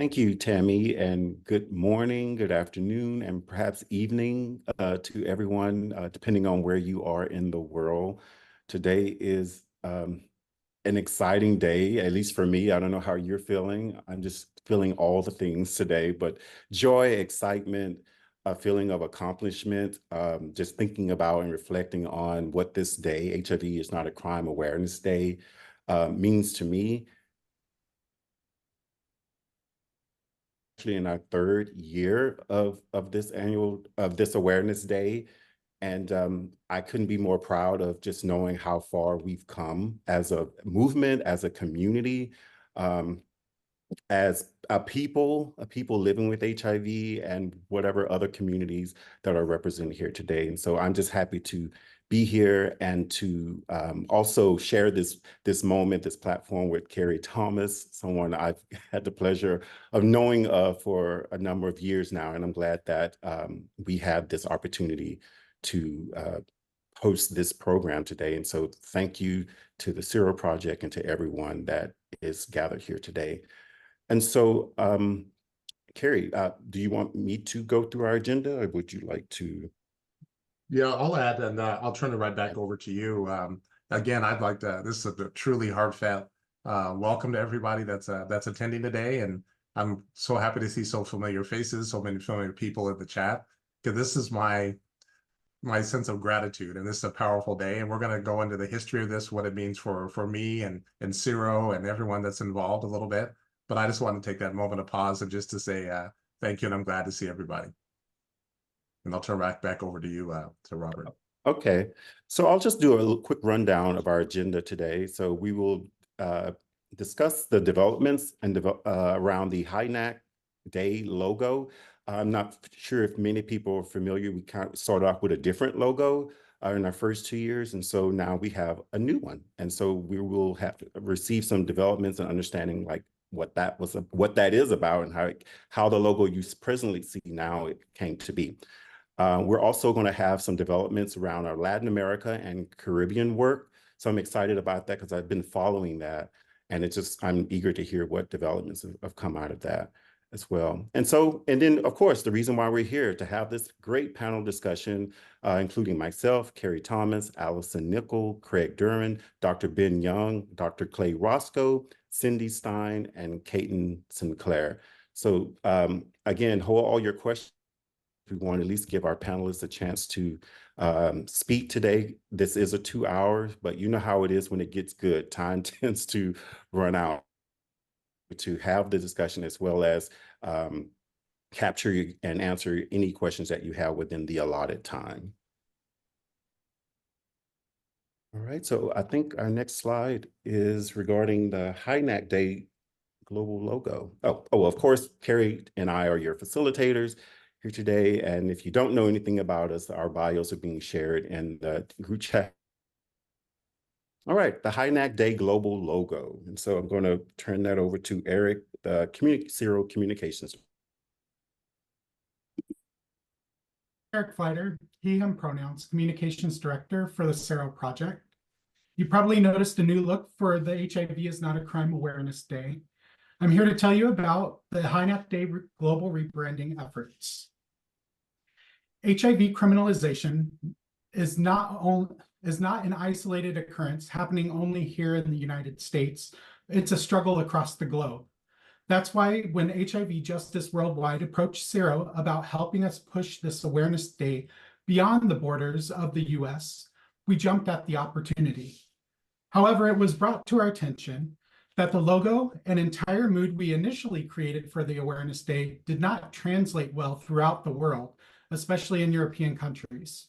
Thank you, Tammy, and good morning, good afternoon, and perhaps evening to everyone, depending on where you are in the world. Today is an exciting day, at least for me. I don't know how you're feeling. I'm just feeling all the things today, but joy, excitement, a feeling of accomplishment, just thinking about and reflecting on what this day, HIV is not a crime awareness day, means to me. In our third year of this awareness day, and I couldn't be more proud of just knowing how far we've come as a movement, as a community, as a people living with HIV, and whatever other communities that are represented here today. And so I'm just happy to be here and to also share this moment, this platform with Kerry Thomas, someone I've had the pleasure of knowing for a number of years now. And I'm glad that we have this opportunity to host this program today. And so thank you to the SERO Project and to everyone that is gathered here today. And so, Kerry, do you want me to go through our agenda, or would you like to? Yeah, I'll add, and I'll turn it right back over to you. Again, I'd like to, this is a truly heartfelt welcome to everybody that's attending today. And I'm so happy to see so familiar faces, so many familiar people in the chat, because this is my sense of gratitude, and this is a powerful day. And we're going to go into the history of this, what it means for me and SERO and everyone that's involved a little bit. But I just want to take that moment of pause and just to say thank you, and I'm glad to see everybody. And I'll turn back over to you, to Robert. Okay, so I'll just do a quick rundown of our agenda today. So we will discuss the developments and around the HINAC Day logo. I'm not sure if many people are familiar. We kind of started off with a different logo in our first 2 years, and so now we have a new one. And so we will have to receive some developments and understanding like what that is about, and how the logo you presently see now it came to be. We're also going to have some developments around our Latin America and Caribbean work. So I'm excited about that because I've been following that, and I'm eager to hear what developments have come out of that as well. And then of course, the reason why we're here to have this great panel discussion, including myself, Kerry Thomas, Allison Nichol, Craig Durham, Dr. Ben Young, Dr. Clay Roscoe, Cindy Stine, and Kayden Sinclair. So again, hold all your questions. We want to at least give our panelists a chance to speak today. This is a 2 hours, but you know how it is when it gets good. Time tends to run out. To have the discussion as well as capture and answer any questions that you have within the allotted time. All right, so I think our next slide is regarding the HINAC Day global logo. Oh, of course, Kerry and I are your facilitators here today. And if you don't know anything about us, our bios are being shared in the group chat. All right, the HINAC Day global logo. And so I'm going to turn that over to Eric, the SERO Communications. Eric Fleiter, he, him pronouns, Communications Director for the SERO project. You probably noticed a new look for the HIV is Not a Crime Awareness Day. I'm here to tell you about the HINAC Day global rebranding efforts. HIV criminalization is not an isolated occurrence happening only here in the United States. It's a struggle across the globe. That's why when HIV Justice Worldwide approached SERO about helping us push this awareness day beyond the borders of the US, we jumped at the opportunity. However, it was brought to our attention that the logo and entire mood we initially created for the Awareness Day did not translate well throughout the world, especially in European countries.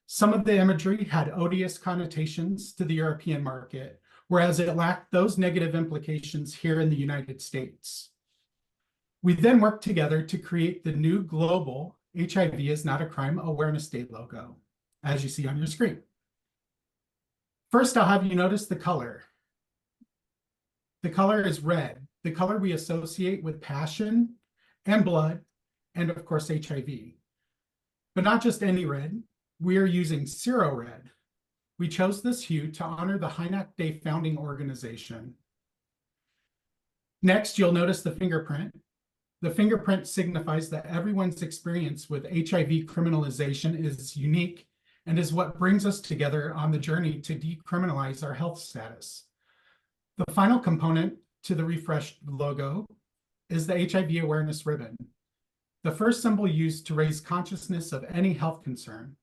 Some of the imagery had odious connotations to the European market, whereas it lacked those negative implications here in the United States. We then worked together to create the new global HIV is Not a Crime Awareness Day logo, as you see on your screen. First, I'll have you notice the color. The color is red, the color we associate with passion and blood, and of course, HIV. But not just any red, we are using SERO red. We chose this hue to honor the HINAC Day founding organization. Next, you'll notice the fingerprint. The fingerprint signifies that everyone's experience with HIV criminalization is unique and is what brings us together on the journey to decriminalize our health status. The final component to the refreshed logo is the HIV awareness ribbon, the first symbol used to raise consciousness of any health concern,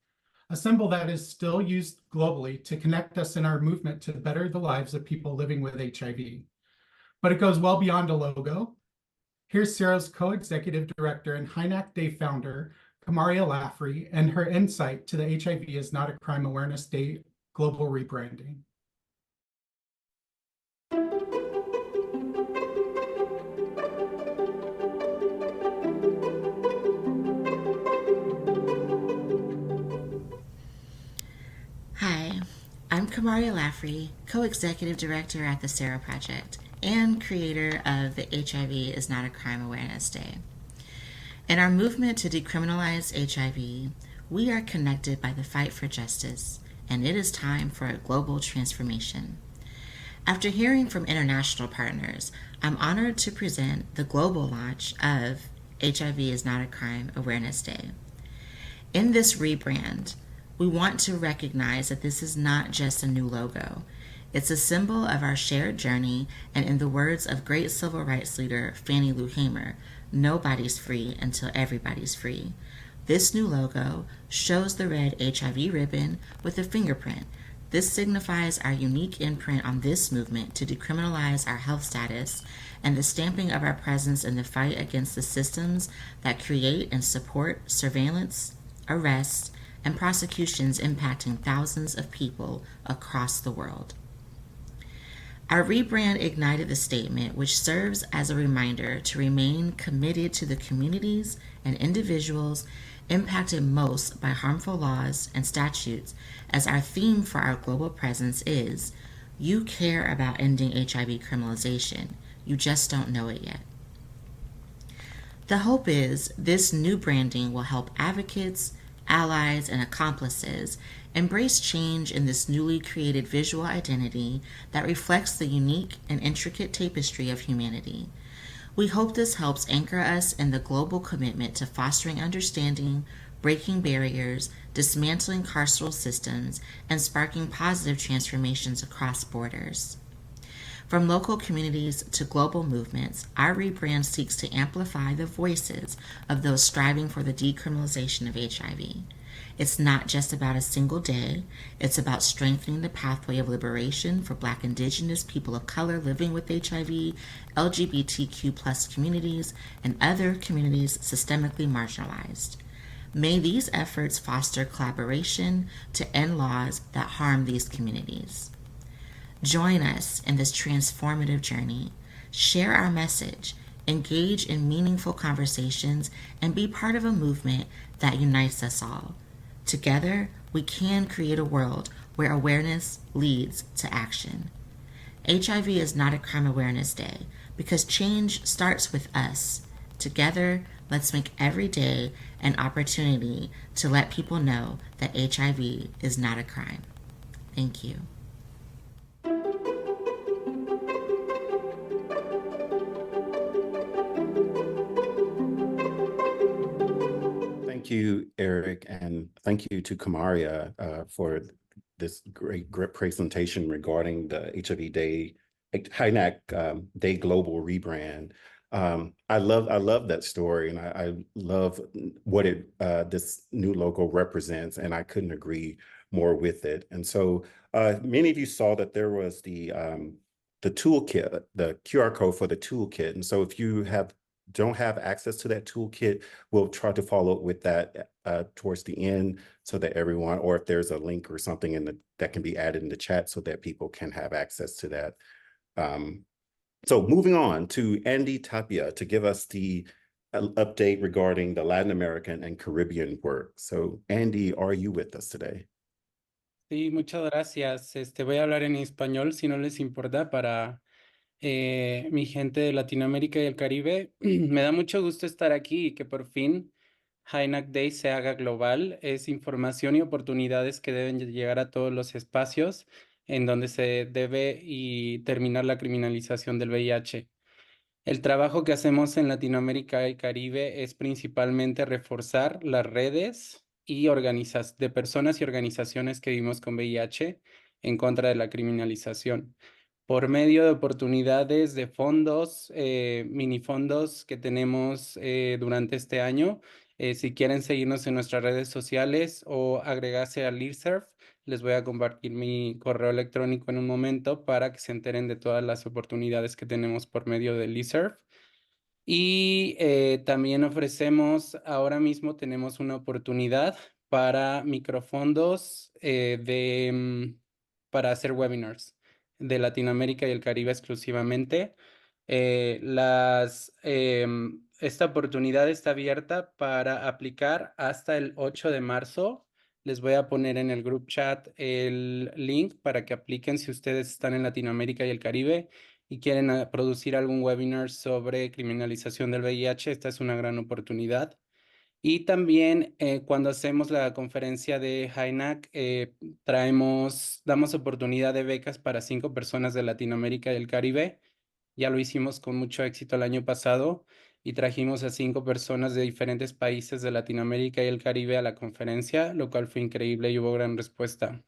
a symbol that is still used globally to connect us in our movement to better the lives of people living with HIV. But it goes well beyond a logo. Here's SERO's co-executive director and HINAC Day founder, Kamaria Laffrey, and her insight to the HIV is Not a Crime Awareness Day global rebranding. Hi, I'm Kamaria Laffrey, co-executive director at the SERO Project and creator of the HIV is Not a Crime Awareness Day. In our movement to decriminalize HIV, we are connected by the fight for justice, and it is time for a global transformation. After hearing from international partners, I'm honored to present the global launch of HIV is Not a Crime Awareness Day. In this rebrand, we want to recognize that this is not just a new logo. It's a symbol of our shared journey, and in the words of great civil rights leader Fannie Lou Hamer, nobody's free until everybody's free. This new logo shows the red HIV ribbon with a fingerprint. This signifies our unique imprint on this movement to decriminalize our health status and the stamping of our presence in the fight against the systems that create and support surveillance, arrests, and prosecutions impacting thousands of people across the world. Our rebrand ignited the statement, which serves as a reminder to remain committed to the communities and individuals impacted most by harmful laws and statutes, as our theme for our global presence is, you care about ending HIV criminalization, you just don't know it yet. The hope is this new branding will help advocates, allies, and accomplices embrace change in this newly created visual identity that reflects the unique and intricate tapestry of humanity. We hope this helps anchor us in the global commitment to fostering understanding, breaking barriers, dismantling carceral systems, and sparking positive transformations across borders. From local communities to global movements, our rebrand seeks to amplify the voices of those striving for the decriminalization of HIV. It's not just about a single day, it's about strengthening the pathway of liberation for Black, Indigenous, people of color living with HIV, LGBTQ+ communities, and other communities systemically marginalized. May these efforts foster collaboration to end laws that harm these communities. Join us in this transformative journey. Share our message, engage in meaningful conversations, and be part of a movement that unites us all. Together, we can create a world where awareness leads to action. HIV is Not a Crime Awareness Day because change starts with us. Together, let's make every day an opportunity to let people know that HIV is not a crime. Thank you. Thank you, Eric, and thank you to Kamaria for this great presentation regarding the HIV Day, HINAC Day Global rebrand. I love that story, and I love what this new logo represents, and I couldn't agree more with it. And so many of you saw that there was the toolkit, the QR code for the toolkit. And so if you don't have access to that toolkit, we'll try to follow up with that towards the end so that everyone, or if there's a link or something that can be added in the chat so that people can have access to that. So moving on to Andy Tapia to give us the update regarding the Latin American and Caribbean work. So Andy, are you with us today? Sí, muchas gracias. Voy a hablar en español si no les importa para mi gente de Latinoamérica y el Caribe. Me da mucho gusto estar aquí y que por fin HINAC Day se haga global. Es información y oportunidades que deben llegar a todos los espacios en donde se debe y terminar la criminalización del VIH. El trabajo que hacemos en Latinoamérica y Caribe es principalmente reforzar las redes y de personas y organizaciones que vivimos con VIH en contra de la criminalización por medio de oportunidades de fondos, minifondos que tenemos durante este año. Si quieren seguirnos en nuestras redes sociales o agregarse al listserv, les voy a compartir mi correo electrónico en un momento para que se enteren de todas las oportunidades que tenemos por medio del listserv. Y también ahora mismo tenemos una oportunidad para microfondos para hacer webinars de Latinoamérica y el Caribe exclusivamente. Esta oportunidad está abierta para aplicar hasta el 8 de marzo. Les voy a poner en el group chat el link para que apliquen si ustedes están en Latinoamérica y el Caribe y quieren producir algún webinar sobre criminalización del VIH. Esta es una gran oportunidad. Y también cuando hacemos la conferencia de HINAC, damos oportunidad de becas para 5 personas de Latinoamérica y el Caribe. Ya lo hicimos con mucho éxito el año pasado y trajimos a 5 personas de diferentes países de Latinoamérica y el Caribe a la conferencia, lo cual fue increíble y hubo gran respuesta.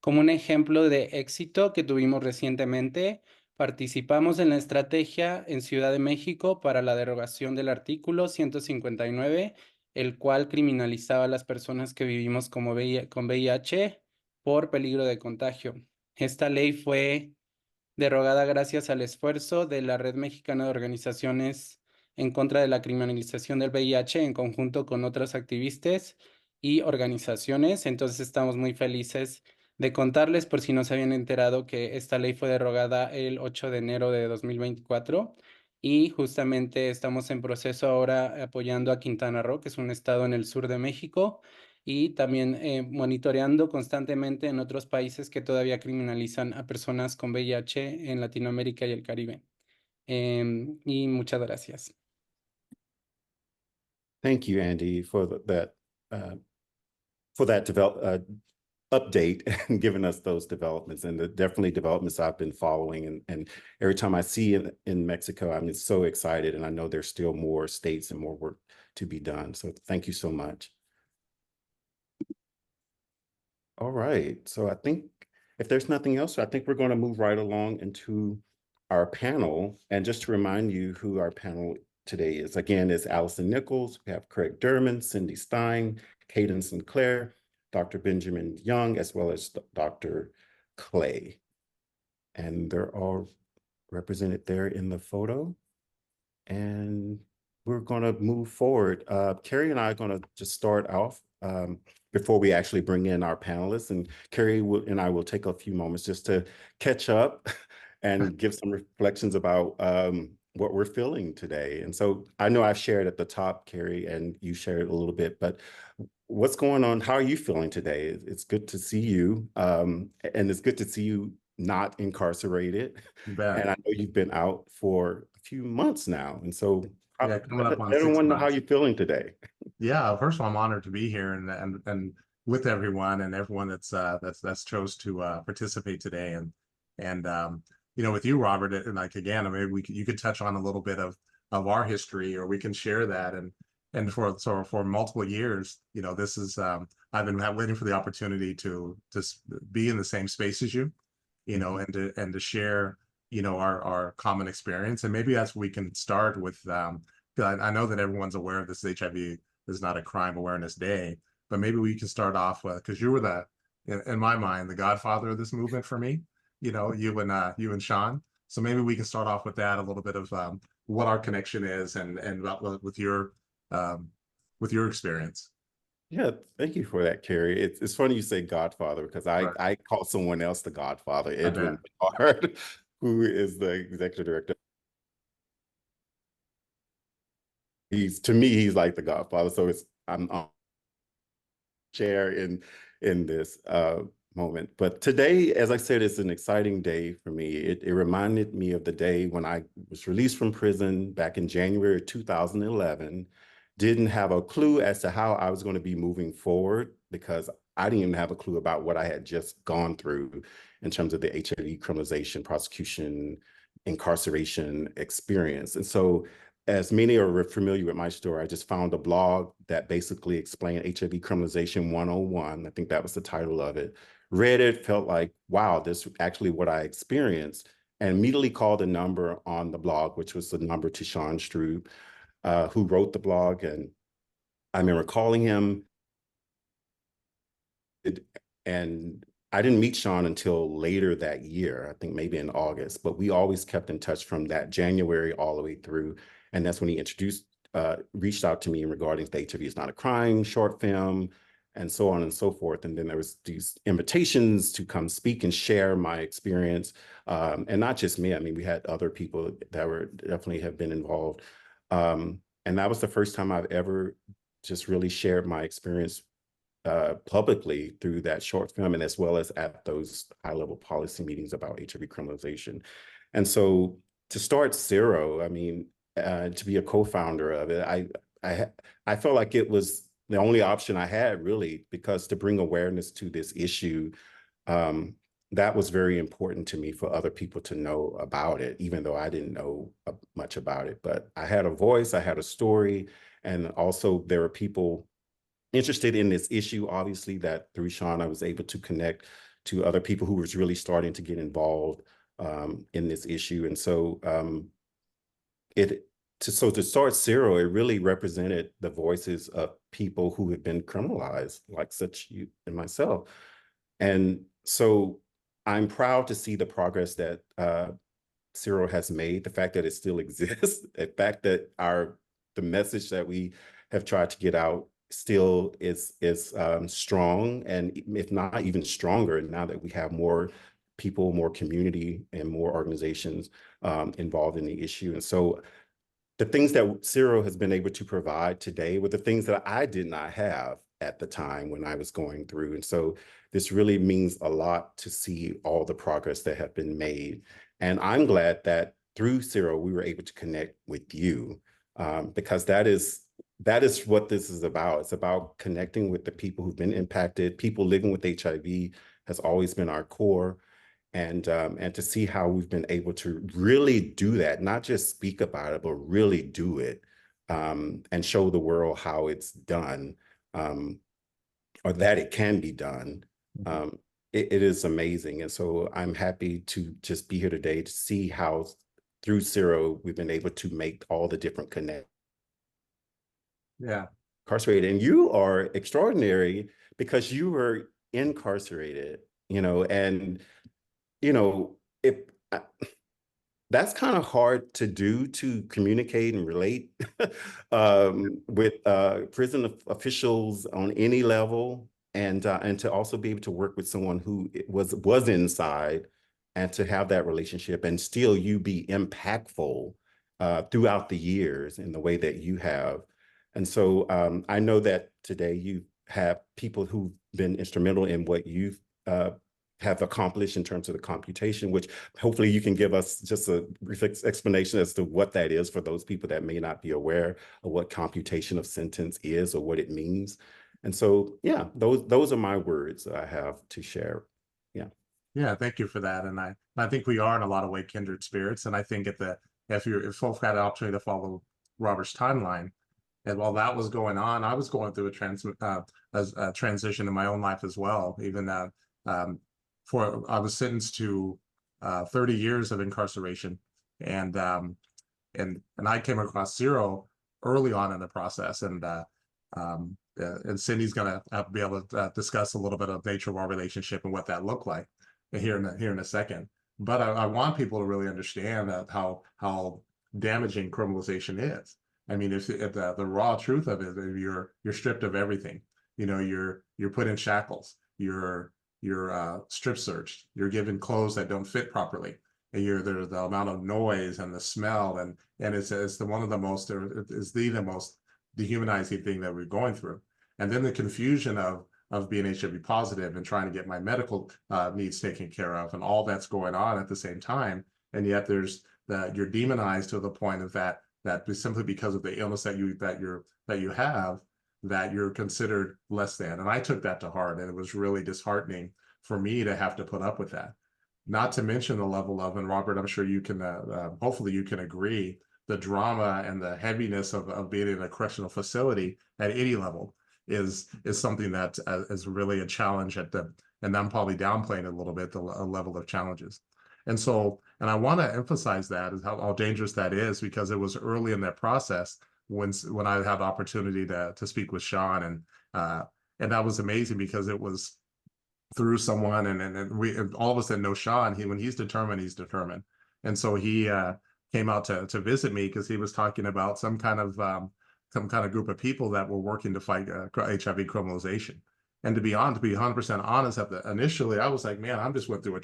Como un ejemplo de éxito que tuvimos recientemente, participamos en la estrategia en Ciudad de México para la derogación del artículo 159, el cual criminalizaba a las personas que vivimos con VIH por peligro de contagio. Esta ley fue derogada gracias al esfuerzo de la Red Mexicana de Organizaciones en contra de la criminalización del VIH en conjunto con otros activistas y organizaciones. Entonces estamos muy felices de contarles, por si no se habían enterado, que esta ley fue derogada el 8 de enero de 2024 y justamente estamos en proceso ahora apoyando a Quintana Roo, que es un estado en el sur de México, y también monitoreando constantemente en otros países que todavía criminalizan a personas con VIH en Latinoamérica y el Caribe. Y muchas gracias. Thank you, Andy, for that update and giving us those developments, and definitely developments I've been following. And every time I see it in Mexico, I'm so excited, and I know there's still more states and more work to be done. So thank you so much. All right, so I think if there's nothing else, I think we're going to move right along into our panel. And just to remind you who our panel today is, again, is Allison Nichols. We have Craig Durham, Cindy Stine, Kayden Sinclair, Dr. Benjamin Young, as well as Dr. Clay. And they're all represented there in the photo. And we're going to move forward. Kerry and I are going to just start off before we actually bring in our panelists. And Kerry and I will take a few moments just to catch up and give some reflections about what we're feeling today. And so I know I've shared at the top, Kerry, and you shared a little bit, but what's going on? How are you feeling today? It's good to see you. And it's good to see you not incarcerated. And I know you've been out for a few months now. And so yeah, coming up on everyone know how you're feeling today. Yeah, first of all, I'm honored to be here and with everyone that's chose to participate today. And you know, with you, Robert, and like again, maybe you could touch on a little bit of our history, or we can share that. And for multiple years, you know, this is I've been waiting for the opportunity to be in the same space as you, you know, and to share, you know, our common experience. And maybe that's we can start with. I know that everyone's aware of this HIV is not a crime awareness day, but maybe we can start off with, because you were in my mind, the godfather of this movement for me. You know, you and Sean. So maybe we can start off with that, a little bit of what our connection is and with your experience. Yeah, thank you for that, Kerry. It's funny you say godfather, because I call someone else the godfather, Edwin Bernard, who is the executive director. To me, he's like the godfather. So I'm share in this moment. But today, as I said, it's an exciting day for me. It reminded me of the day when I was released from prison back in January 2011. Didn't have a clue as to how I was going to be moving forward, because I didn't even have a clue about what I had just gone through in terms of the HIV criminalization, prosecution, incarceration experience. And so, as many are familiar with my story, I just found a blog that basically explained HIV criminalization 101. I think that was the title of it. Read it, felt like, wow, this is actually what I experienced, and immediately called a number on the blog, which was the number to Sean Strube, who wrote the blog. And I remember calling him, and I didn't meet Sean until later that year, I think maybe in August, but we always kept in touch from that January all the way through. And that's when he reached out to me regarding the HIV is Not a Crime short film, and so on and so forth. And then there was these invitations to come speak and share my experience. And not just me, I mean, we had other people that were definitely have been involved. And that was the first time I've ever just really shared my experience publicly through that short film, and as well as at those high-level policy meetings about HIV criminalization. And so to start SERO, I mean, to be a co-founder of it, I felt like it was the only option I had, really, because to bring awareness to this issue, that was very important to me for other people to know about it, even though I didn't know much about it. But I had a voice, I had a story, and also there were people interested in this issue, obviously, that through Sean, I was able to connect to other people who was really starting to get involved in this issue. And so to start SERO, it really represented the voices of people who had been criminalized, like such you and myself. And so I'm proud to see the progress that SERO has made, the fact that it still exists, the fact that the message that we have tried to get out still is strong, and if not even stronger now that we have more people, more community, and more organizations involved in the issue. And so the things that SERO has been able to provide today were the things that I did not have at the time when I was going through. And so this really means a lot to see all the progress that have been made. And I'm glad that through SERO, we were able to connect with you, because that is what this is about. It's about connecting with the people who've been impacted. People living with HIV has always been our core. And to see how we've been able to really do that, not just speak about it, but really do it, and show the world how it's done, or that it can be done. It is amazing. And so I'm happy to just be here today to see how through SERO we've been able to make all the different connections. Yeah. Incarcerated. And you are extraordinary because you were incarcerated, and that's kind of hard to do, to communicate and relate with prison officials on any level, and to also be able to work with someone who was inside, and to have that relationship and still you be impactful throughout the years in the way that you have. And so I know that today you have people who've been instrumental in what you've have accomplished in terms of the computation, which hopefully you can give us just a brief explanation as to what that is for those people that may not be aware of what computation of sentence is or what it means. And so, yeah, those are my words that I have to share. Yeah. Yeah, thank you for that. And I think we are in a lot of ways kindred spirits. And I think if folks had an opportunity to follow Robert's timeline, and while that was going on, I was going through a transition in my own life as well. Even I was sentenced to 30 years of incarceration, and I came across SERO early on in the process, and Cindy's going to be able to discuss a little bit of the nature of our relationship and what that looked like here in a second. But I want people to really understand how damaging criminalization is. I mean, if the raw truth of it, you're stripped of everything. You're put in shackles. You're strip searched. You're given clothes that don't fit properly, and there's the amount of noise and the smell, and it's the most dehumanizing thing that we're going through. And then the confusion of being HIV positive and trying to get my medical needs taken care of, and all that's going on at the same time. And yet you're demonized to the point of that simply because of the illness that you have, that you're considered less than. And I took that to heart, and it was really disheartening for me to have to put up with that. not to mention the level of, and Robert, I'm sure you can, hopefully you can agree, the drama and the heaviness of being in a correctional facility at any level is something that is really a challenge at the, and I'm probably downplaying a little bit, the level of challenges. And so, and I want to emphasize that is how dangerous that is, because it was early in that process when I had the opportunity to speak with Sean, and that was amazing because it was through someone, and we all of us that know Sean, when he's determined, he's determined. And so he came out to visit me because he was talking about some kind of group of people that were working to fight HIV criminalization. And to be 100% honest, initially I was like, man, I'm just went through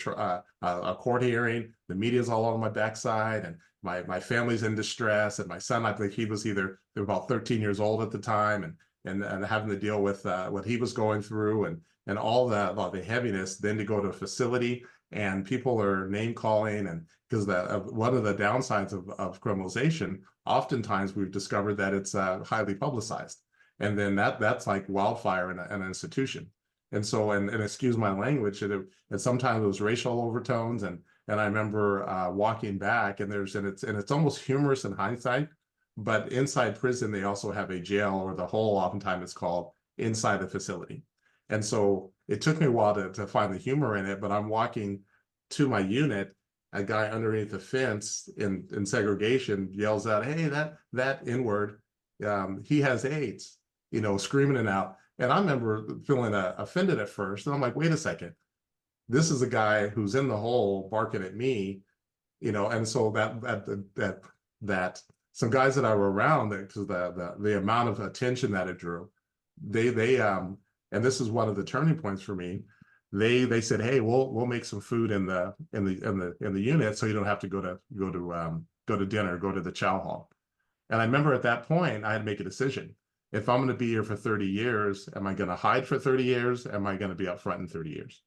a court hearing. The media's all on my backside, and my family's in distress, and my son, I think he was they were about 13 years old at the time, and having to deal with what he was going through, and all the heaviness. Then to go to a facility and people are name calling, and because one of the downsides of criminalization, oftentimes we've discovered that it's highly publicized. And then that's like wildfire in an institution. And so, and excuse my language, and sometimes it was racial overtones. And I remember walking back, and it's almost humorous in hindsight, but inside prison, they also have a jail, or the hole, oftentimes it's called, inside the facility. And so it took me a while to find the humor in it, but I'm walking to my unit, a guy underneath the fence in segregation yells out, "Hey, that N-word, he has AIDS," screaming it out. And I remember feeling offended at first. And I'm like, wait a second, this is a guy who's in the hole barking at me, and so that some guys that I were around, because the amount of attention that it drew, they and this is one of the turning points for me. They said, "Hey, we'll make some food in the unit, so you don't have to go to dinner, go to the chow hall." And I remember at that point, I had to make a decision. If I'm going to be here for 30 years, am I going to hide for 30 years? Am I going to be up front in 30 years?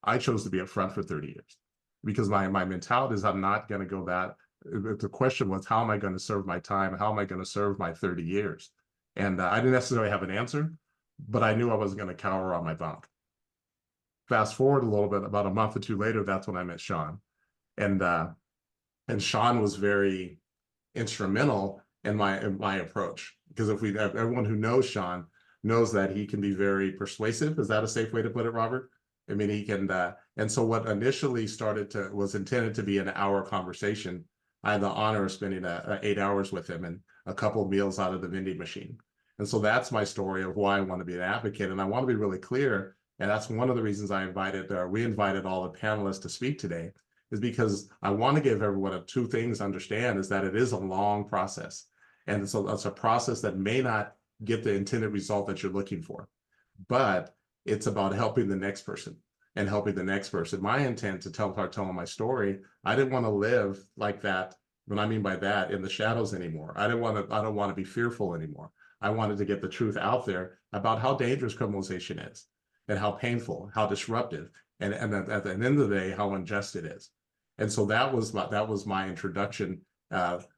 I chose to be up front for 30 years because my mentality is I'm not going to go that. The question was, how am I going to serve my time? How am I going to serve my 30 years? And I didn't necessarily have an answer, but I knew I wasn't going to cower on my bunk. Fast forward a little bit, about a month or two later, that's when I met Sean. And Sean was very instrumental in my approach, because everyone who knows Sean knows that he can be very persuasive. Is that a safe way to put it, Robert? I mean, he can, and so what initially was intended to be an hour conversation, I had the honor of spending 8 hours with him and a couple of meals out of the vending machine. And so that's my story of why I want to be an advocate. And I want to be really clear, and that's one of the reasons we invited all the panelists to speak today, is because I want to give everyone two things to understand, is that it is a long process. And so it's a process that may not get the intended result that you're looking for, but it's about helping the next person and helping the next person. My intent to start telling my story, I didn't want to live like that. What I mean by that, in the shadows anymore. I don't want to be fearful anymore. I wanted to get the truth out there about how dangerous criminalization is, and how painful, how disruptive, and at the end of the day, how unjust it is. And so that was my introduction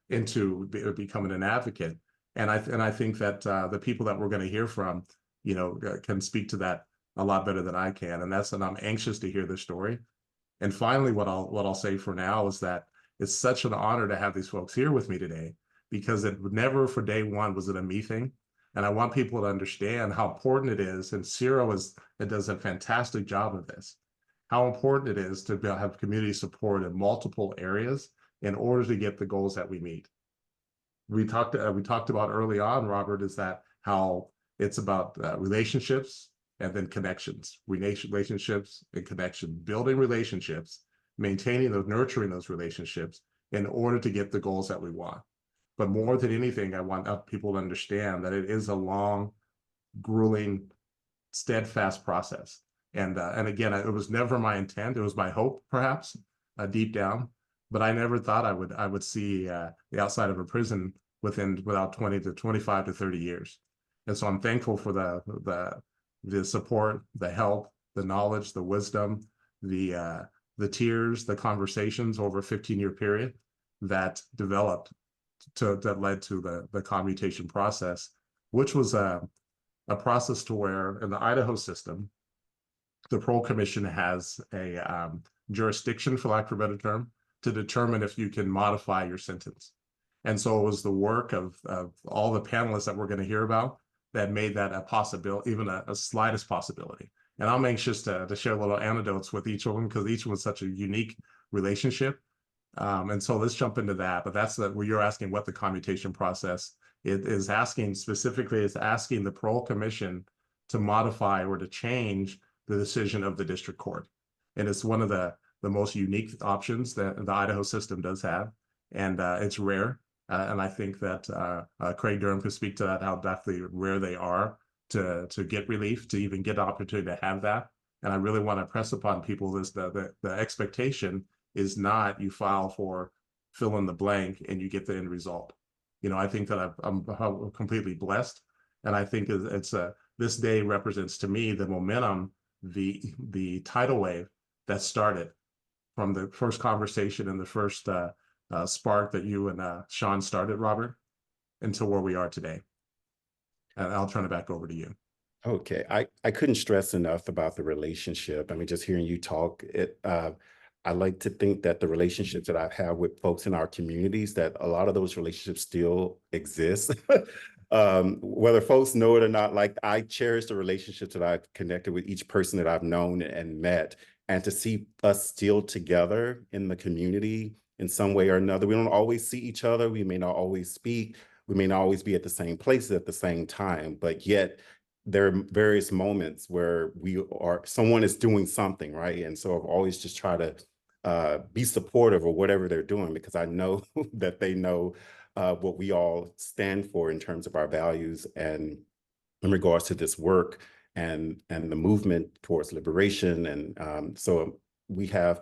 into becoming an advocate. And I think that the people that we're going to hear from, can speak to that a lot better than I can. And I'm anxious to hear their story. And finally, what I'll say for now is that it's such an honor to have these folks here with me today, because it never for day one was it a me thing. And I want people to understand how important it is. And SERO does a fantastic job of this, how important it is to have community support in multiple areas in order to get the goals that we meet. We talked about early on, Robert, is that how it's about relationships and then connections, relationships and connection, building relationships, maintaining those, nurturing those relationships in order to get the goals that we want. But more than anything, I want people to understand that it is a long, grueling, steadfast process. And again, it was never my intent. It was my hope, perhaps, deep down. But I never thought I would see the outside of a prison without 20 to 25 to 30 years. And so I'm thankful for the support, the help, the knowledge, the wisdom, the tears, the conversations over a 15-year period that developed that led to the commutation process, which was a process to where in the Idaho system, the Parole Commission has jurisdiction, for lack of a better term, to determine if you can modify your sentence. And so it was the work of all the panelists that we're going to hear about that made that a possibility, even a slightest possibility. And I'm anxious to share little anecdotes with each of them because each one was such a unique relationship. And so let's jump into that. But that's where you're asking what the commutation process is asking specifically, is asking the parole commission to modify or to change the decision of the district court. And it's one of the most unique options that the Idaho system does have. And it's rare. And I think that Craig Durham could speak to that, how definitely rare they are to get relief, to even get the opportunity to have that. And I really want to press upon people this, the expectation is not you file for fill in the blank and you get the end result. You know, I think that I'm completely blessed. And I think this day represents to me the momentum, the tidal wave that started from the first conversation and the first spark that you and Sean started, Robert, until where we are today. And I'll turn it back over to you. Okay, I couldn't stress enough about the relationship. I mean, just hearing you talk, I like to think that the relationships that I've had with folks in our communities, that a lot of those relationships still exist. Whether folks know it or not, like I cherish the relationships that I've connected with each person that I've known and met, and to see us still together in the community in some way or another. We don't always see each other. We may not always speak. We may not always be at the same places at the same time, but yet there are various moments where someone is doing something, right? And so I've always just tried to be supportive of whatever they're doing, because I know that they know what we all stand for in terms of our values and in regards to this work and the movement towards liberation. And so we have,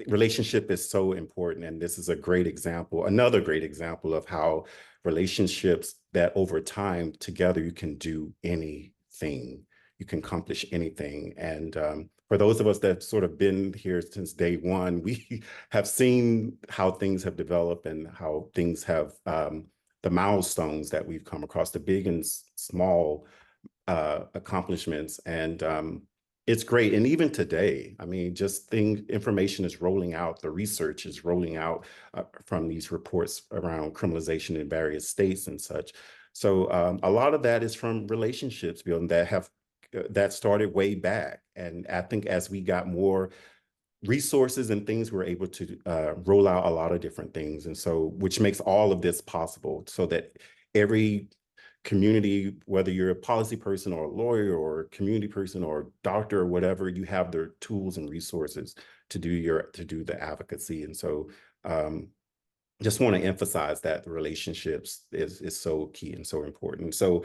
relationship is so important. And this is a great example, another great example of how relationships that over time together, you can do anything, you can accomplish anything. And for those of us that sort of been here since day one, we have seen how things have developed and how things have, the milestones that we've come across, the big and small accomplishments. And it's great. And even today, I mean, just information is rolling out, the research is rolling out from these reports around criminalization in various states and such. So a lot of that is from relationships building that started way back. And I think as we got more resources and things, we're able to roll out a lot of different things. And so, which makes all of this possible, so that every community, whether you're a policy person or a lawyer or a community person or doctor or whatever, you have the tools and resources to do the advocacy. And so just want to emphasize that the relationships is so key and so important. So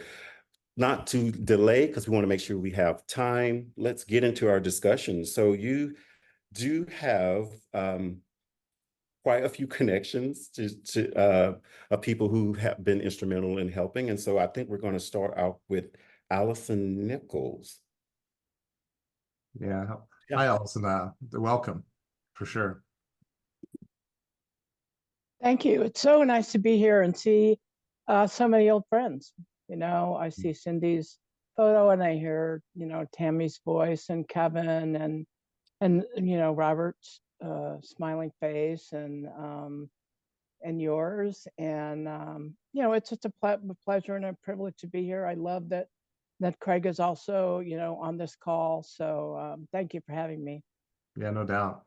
not to delay, because we want to make sure we have time, let's get into our discussion. So you do have quite a few connections to people who have been instrumental in helping. And so I think we're going to start out with Allison Nichols. Yeah. Hi, Allison. Welcome, for sure. Thank you. It's so nice to be here and see so many old friends. You know, I see Cindy's photo and I hear, you know, Tammy's voice and Kevin and you know, Robert's smiling face and yours. And, you know, it's just a pleasure and a privilege to be here. I love that Craig is also, you know, on this call. So thank you for having me. Yeah, no doubt.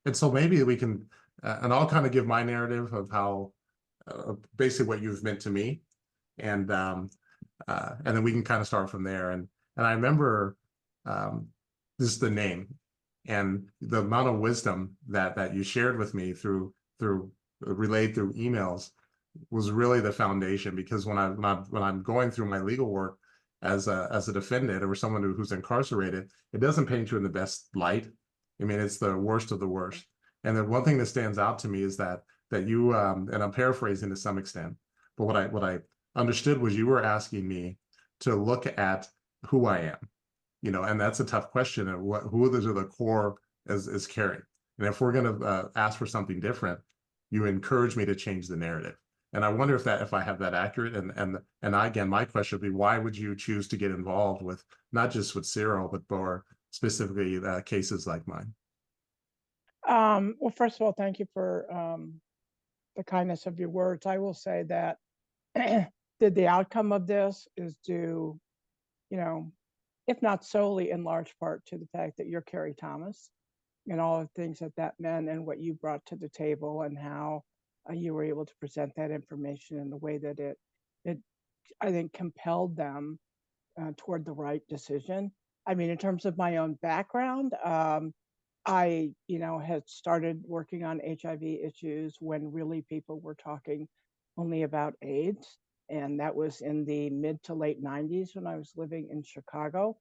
And so maybe we can, and I'll kind of give my narrative of how, basically what you've meant to me. And then we can kind of start from there. And I remember this is the name and the amount of wisdom that you shared with me relayed through emails was really the foundation. Because when I'm going through my legal work as a defendant or someone who's incarcerated, it doesn't paint you in the best light. I mean, it's the worst of the worst. And the one thing that stands out to me is that you and I'm paraphrasing to some extent, but what I understood was you were asking me to look at who I am, you know, and that's a tough question. And who are the core is Kerry. And if we're going to ask for something different, you encourage me to change the narrative. And I wonder if I have that accurate. And again, my question would be, why would you choose to get involved with not just with SERO, but more specifically cases like mine? Well, first of all, thank you for the kindness of your words. I will say that the outcome of this is due, you know, if not solely in large part to the fact that you're Kerry Thomas and all the things that that meant and what you brought to the table and how you were able to present that information in the way that it I think compelled them toward the right decision. I mean, in terms of my own background, I, had started working on HIV issues when really people were talking only about AIDS. And that was in the mid to late 90s when I was living in Chicago.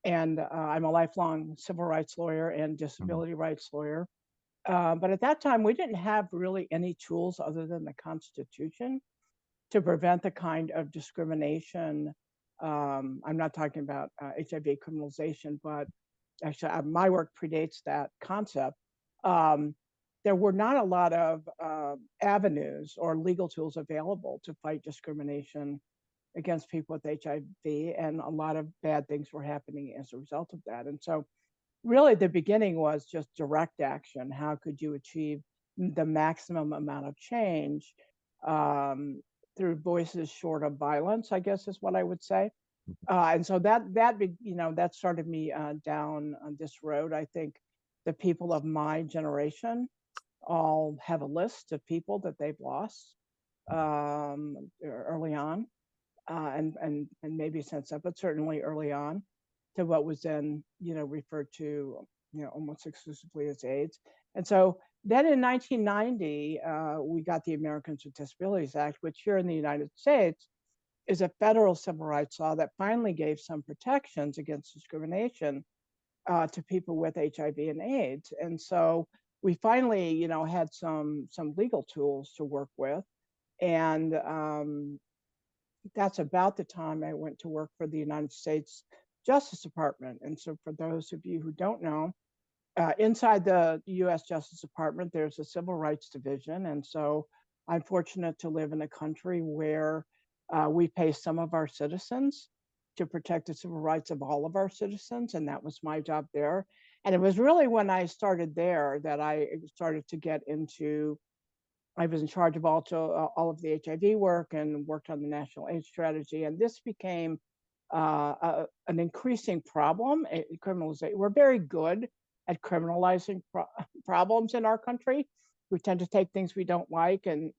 And I'm a lifelong civil rights lawyer and disability rights lawyer. But at that time, we didn't have really any tools other than the Constitution to prevent the kind of discrimination. I'm not talking about HIV criminalization, but actually my work predates that concept. There were not a lot of avenues or legal tools available to fight discrimination against people with HIV, and a lot of bad things were happening as a result of that. And so really the beginning was just direct action. How could you achieve the maximum amount of change through voices short of violence, I guess is what I would say. And so that started me down on this road. I think the people of my generation all have a list of people that they've lost early on, and maybe since then, but certainly early on, to what was then referred to almost exclusively as AIDS. And so then in 1990, we got the Americans with Disabilities Act, which here in the United States is a federal civil rights law that finally gave some protections against discrimination to people with HIV and AIDS. And so we finally, had some legal tools to work with. And that's about the time I went to work for the United States Justice Department. And so for those of you who don't know, inside the U.S. Justice Department, there's a Civil Rights Division. And so I'm fortunate to live in a country where we pay some of our citizens to protect the civil rights of all of our citizens. And that was my job there. And it was really when I started there that I started to get into, I was in charge of all of the HIV work and worked on the National AIDS Strategy. And this became an increasing problem. Criminalization. We're very good at criminalizing problems in our country. We tend to take things we don't like and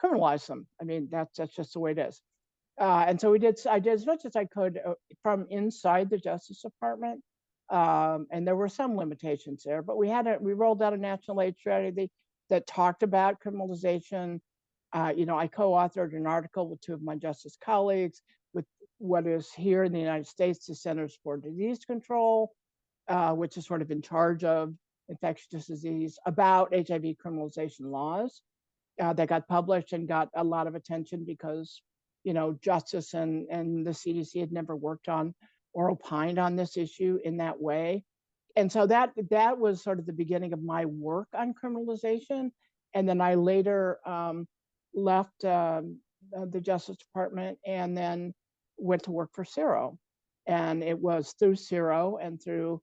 criminalize them. I mean, that's just the way it is. And so I did as much as I could from inside the Justice Department. And there were some limitations there, but we rolled out a national AIDS strategy that talked about criminalization. I co-authored an article with two of my justice colleagues with what is here in the United States, the Centers for Disease Control, which is sort of in charge of infectious disease, about HIV criminalization laws. That got published and got a lot of attention because, Justice and the CDC had never worked on or opined on this issue in that way. And so that was sort of the beginning of my work on criminalization. And then I later left the Justice Department and then went to work for SERO. And it was through SERO and through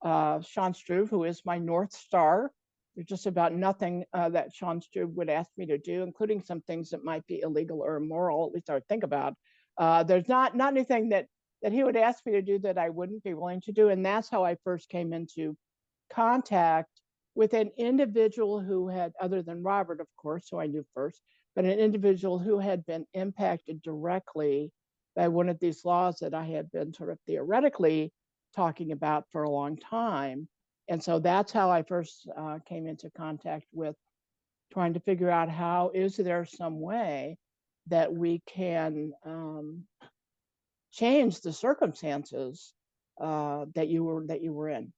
Sean Struve, who is my North Star. There's just about nothing that Sean Struve would ask me to do, including some things that might be illegal or immoral, at least I would think about. There's not anything that he would ask me to do that I wouldn't be willing to do. And that's how I first came into contact with an individual who had, other than Robert, of course, who I knew first, but an individual who had been impacted directly by one of these laws that I had been sort of theoretically talking about for a long time. And so that's how I first came into contact with trying to figure out how is there some way that we can change the circumstances that you were in.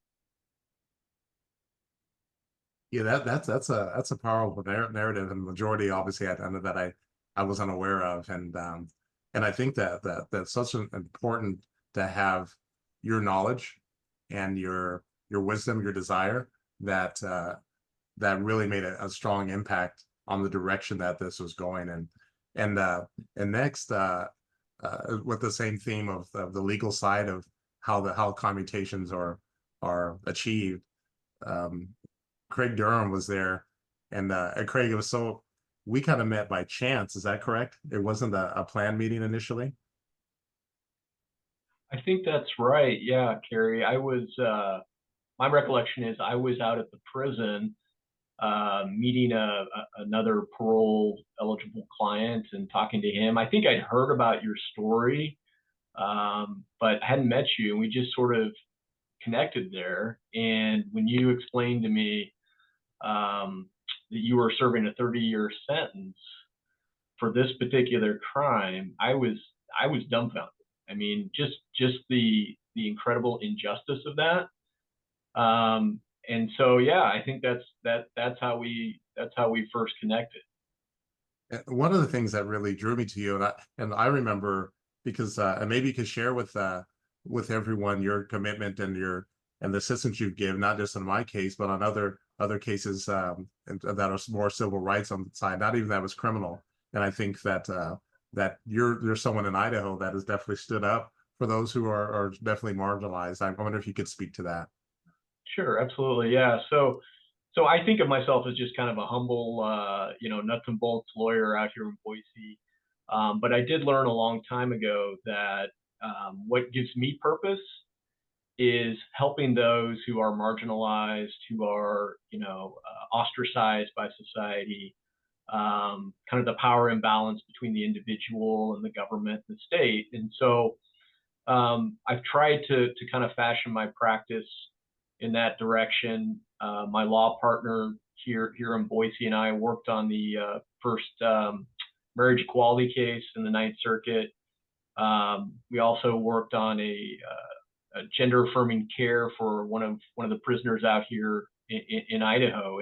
Yeah, that's a powerful narrative, and majority obviously at the end of that I was unaware of, and I think that's such an important to have your knowledge and your wisdom, your desire that really made a strong impact on the direction that this was going. And next, with the same theme of the legal side of how commutations are achieved. Craig Durham was there, and Craig, it was we kind of met by chance. Is that correct? It wasn't a planned meeting initially. I think that's right. Yeah, Kerry. My recollection is I was out at the prison meeting another parole eligible client and talking to him. I think I'd heard about your story, but I hadn't met you, and we just sort of connected there. And when you explained to me that you were serving a 30-year sentence for this particular crime, I was dumbfounded. I mean, just the incredible injustice of that. And so, yeah, I think that's how we first connected. One of the things that really drew me to you, and I remember because and maybe you could share with everyone your commitment and the assistance you've given, not just in my case, but on other cases that are more civil rights on the side, not even that was criminal. And I think that that you're someone in Idaho that has definitely stood up for those who are definitely marginalized. I wonder if you could speak to that. Sure, absolutely, yeah. So I think of myself as just kind of a humble, nuts and bolts lawyer out here in Boise. But I did learn a long time ago that what gives me purpose is helping those who are marginalized, who are, ostracized by society, kind of the power imbalance between the individual and the government and the state. And so I've tried to kind of fashion my practice in that direction. My law partner here in Boise and I worked on the first marriage equality case in the Ninth Circuit. We also worked on a gender affirming care for one of the prisoners out here in Idaho.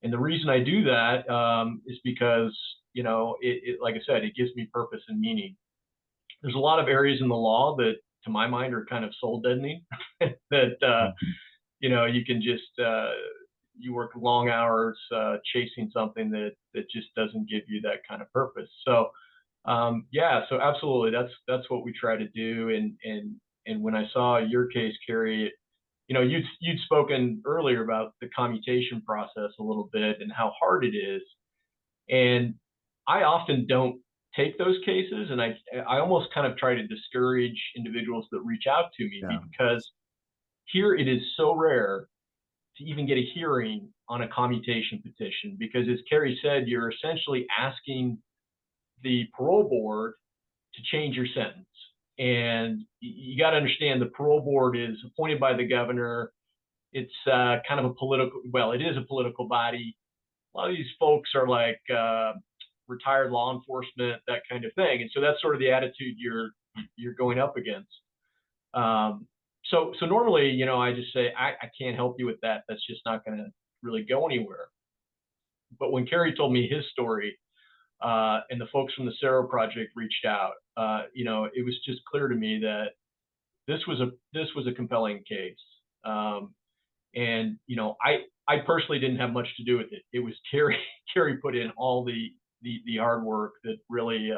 And the reason I do that is because, like I said, it gives me purpose and meaning. There's a lot of areas in the law that, to my mind, are kind of soul deadening. That you can just you work long hours chasing something that just doesn't give you that kind of purpose. So so absolutely, that's what we try to do. And when I saw your case, Kerry, you'd spoken earlier about the commutation process a little bit and how hard it is. And I often don't take those cases, and I almost kind of try to discourage individuals that reach out to me, because here it is so rare to even get a hearing on a commutation petition, because as Kerry said, you're essentially asking the parole board to change your sentence. And you got to understand, the parole board is appointed by the governor. It's kind of it is a political body. A lot of these folks are like retired law enforcement, that kind of thing. And so that's sort of the attitude you're going up against. So normally, I just say, I can't help you with that. That's just not going to really go anywhere. But when Kerry told me his story, and the folks from the SERO project reached out, it was just clear to me that this was a compelling case. And I personally didn't have much to do with it. It was Kerry. Kerry put in all the hard work that really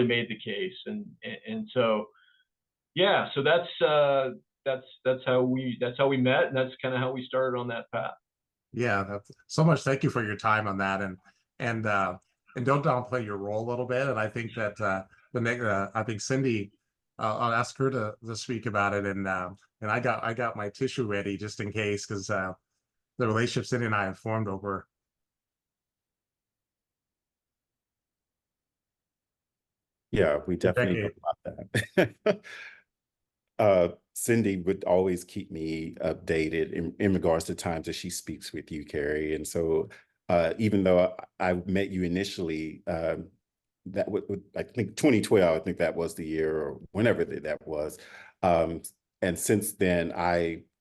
made the case. And so, yeah, so that's how we met, and that's kind of how we started on that path. Yeah, that's so much. Thank you for your time on that, and don't downplay your role a little bit. And I think that I think Cindy, I'll ask her to speak about it, and I got my tissue ready just in case, because the relationship Cindy and I have formed over. Yeah, we definitely know about that. Cindy would always keep me updated in regards to times that she speaks with you, Kerry. And so even though I met you initially, that I think 2012, I think that was the year, or whenever that was. And since then,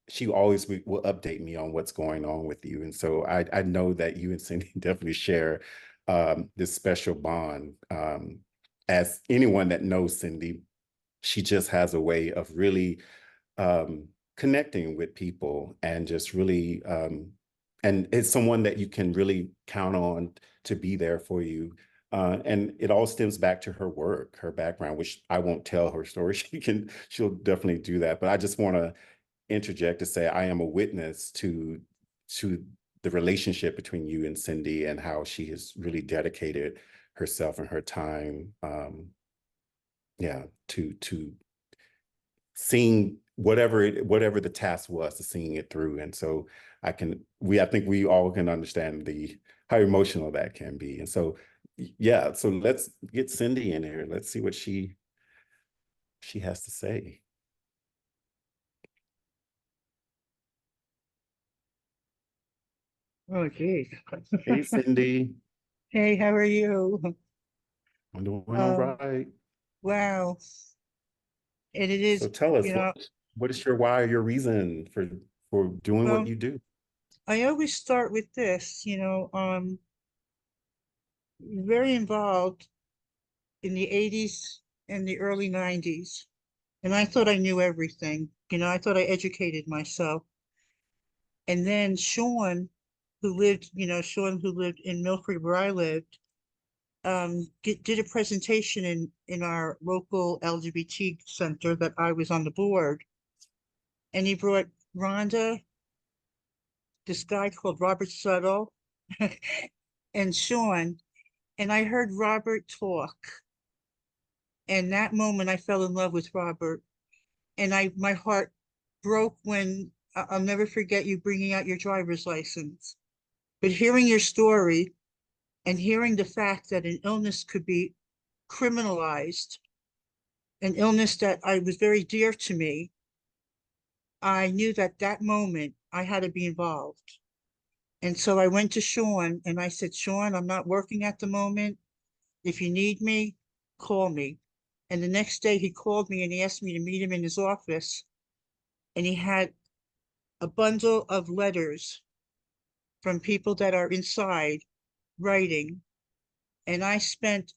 she always will update me on what's going on with you. And so I know that you and Cindy definitely share this special bond. As anyone that knows Cindy, she just has a way of really connecting with people, and just really, and it's someone that you can really count on to be there for you. And it all stems back to her work, her background, which I won't tell her story. She'll definitely do that. But I just want to interject to say I am a witness to to the relationship between you and Cindy and how she has really dedicated herself and her time, to seeing whatever the task was, to seeing it through. And so I think we all can understand how emotional that can be. And so, yeah, so let's get Cindy in here. Let's see what she has to say. Oh, geez. Hey, Cindy. Hey, how are you? I'm doing all right. Wow. And it is, So tell us, you know, what is your why or your reason for doing what well, you do? I always start with this, very involved in the 80s and the early 90s. And I thought I knew everything. I thought I educated myself. And then Sean, who lived in Milford where I lived, did a presentation in our local LGBT center that I was on the board. And he brought Rhonda, this guy called Robert Suttle, and Sean. And I heard Robert talk. And that moment I fell in love with Robert. And my heart broke when I'll never forget you bringing out your driver's license. But hearing your story and hearing the fact that an illness could be criminalized, an illness that was very dear to me, I knew that moment I had to be involved. And so I went to Sean and I said, Sean, I'm not working at the moment. If you need me, call me. And the next day he called me and he asked me to meet him in his office. And he had a bundle of letters from people that are inside writing. And I spent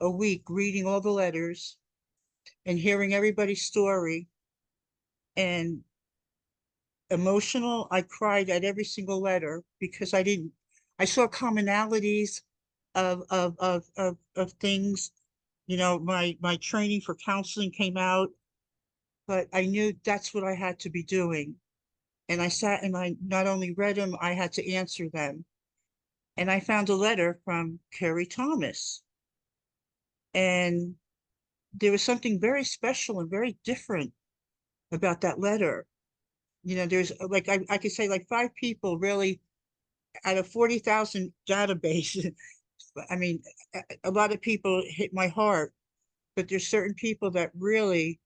a week reading all the letters and hearing everybody's story. And emotional, I cried at every single letter because I saw commonalities of things. My training for counseling came out, but I knew that's what I had to be doing. And I sat and I not only read them, I had to answer them. And I found a letter from Kerry Thomas. And there was something very special and very different about that letter. There's like, I could say like 5 people really out of 40,000 database. I mean, a lot of people hit my heart, but there's certain people that really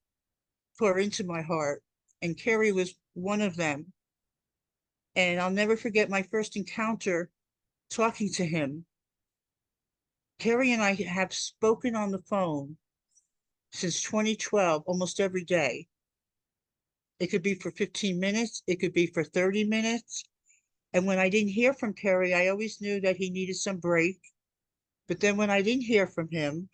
pour into my heart. And Kerry was one of them. And I'll never forget my first encounter talking to him. Kerry and I have spoken on the phone since 2012, almost every day. It could be for 15 minutes. It could be for 30 minutes. And when I didn't hear from Kerry, I always knew that he needed some break. But then when I didn't hear from him,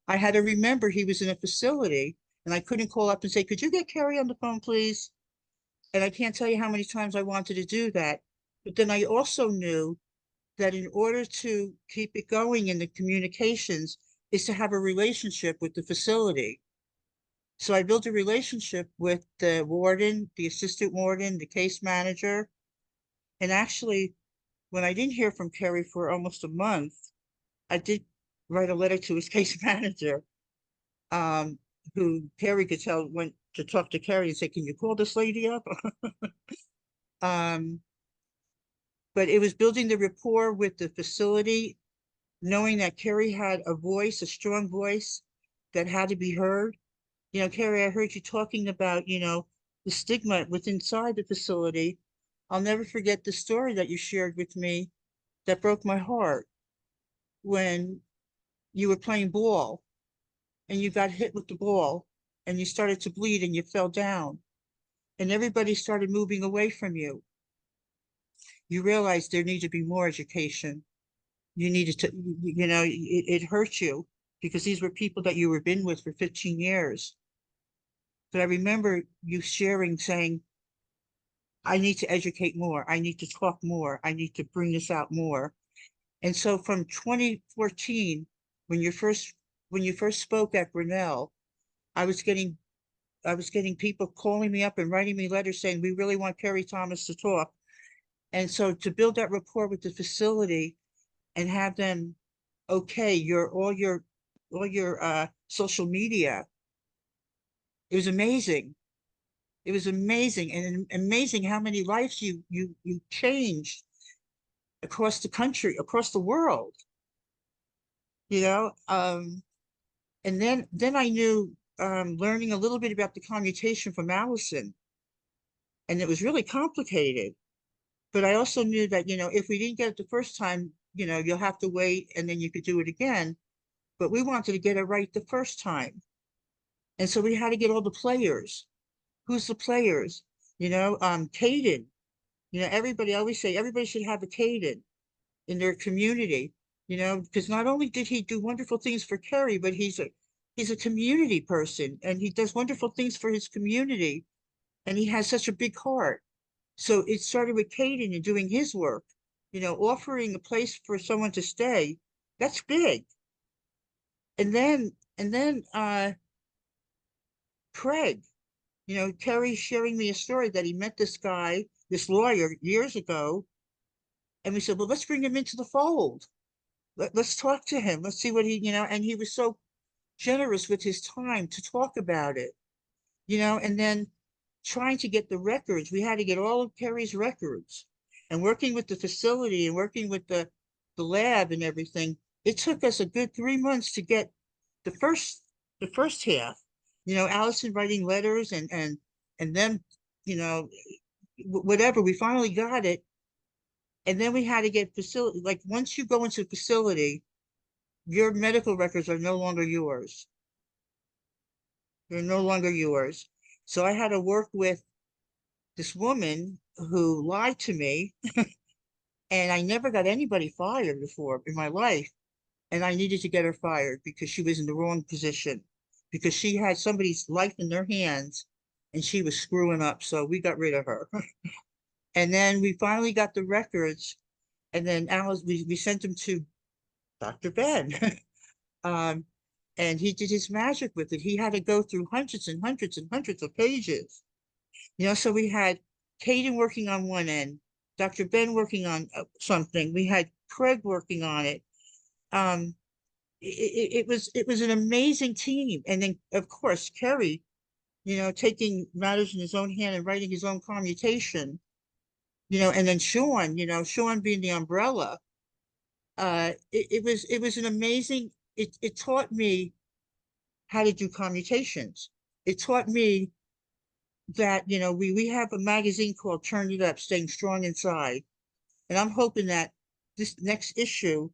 I had to remember he was in a facility and I couldn't call up and say, could you get Kerry on the phone, please? And I can't tell you how many times I wanted to do that. But then I also knew that in order to keep it going in the communications is to have a relationship with the facility. So I built a relationship with the warden, the assistant warden, the case manager. And actually, when I didn't hear from Kerry for almost a month, I did write a letter to his case manager, who Kerry could tell went to talk to Kerry and say, can you call this lady up? But it was building the rapport with the facility, knowing that Kerry had a voice, a strong voice that had to be heard. Kerry, I heard you talking about, the stigma within inside the facility. I'll never forget the story that you shared with me that broke my heart when you were playing ball and you got hit with the ball and you started to bleed and you fell down and everybody started moving away from you. You realized there needed to be more education. You needed to, it hurt you because these were people that you were been with for 15 years. But I remember you sharing, saying, I need to educate more. I need to talk more. I need to bring this out more. And so from 2014, when you first spoke at Grinnell, I was getting people calling me up and writing me letters saying, we really want Kerry Thomas to talk. And so to build that rapport with the facility and have them, okay, all your social media, it was amazing. It was amazing, and amazing how many lives you changed across the country, across the world. You know, and then I knew, learning a little bit about the commutation from Allison, and it was really complicated. But I also knew that, you know, if we didn't get it the first time, you know, you'll have to wait and then you could do it again. But we wanted to get it right the first time. And so we had to get all the players. Who's the players? You know, Kayden. You know, everybody, I always say everybody should have a Kayden in their community, you know, because not only did he do wonderful things for Kerry, but he's a community person, and he does wonderful things for his community, and he has such a big heart. So it started with Kayden and doing his work, you know, offering a place for someone to stay. That's big. And then Craig, you know, Kerry sharing me a story that he met this guy, this lawyer, years ago. And we said, well, let's bring him into the fold. Let's talk to him. Let's see what he, you know, and he was so generous with his time to talk about it, you know, and then trying to get the records. We had to get all of Kerry's records, and working with the facility and working with the lab and everything. It took us a good 3 months to get the first half, you know, Allison writing letters and then, you know, whatever, we finally got it. And then we had to get facility, like once you go into a facility, your medical records are no longer yours. They're no longer yours. So I had to work with this woman who lied to me, and I never got anybody fired before in my life. And I needed to get her fired because she was in the wrong position, because she had somebody's life in their hands and she was screwing up. So we got rid of her. And then we finally got the records, and then Alice, we sent them to Dr. Ben. And he did his magic with it. He had to go through hundreds and hundreds and hundreds of pages. You know, so we had Kayden working on one end, Dr. Ben working on something. We had Craig working on it. It was an amazing team. And then, of course, Kerry, you know, taking matters in his own hand and writing his own commutation. You know, and then Sean, you know, Sean being the umbrella. It was an amazing. It taught me how to do commutations. It taught me that, you know, we have a magazine called Turn It Up, Staying Strong Inside. And I'm hoping that this next issue,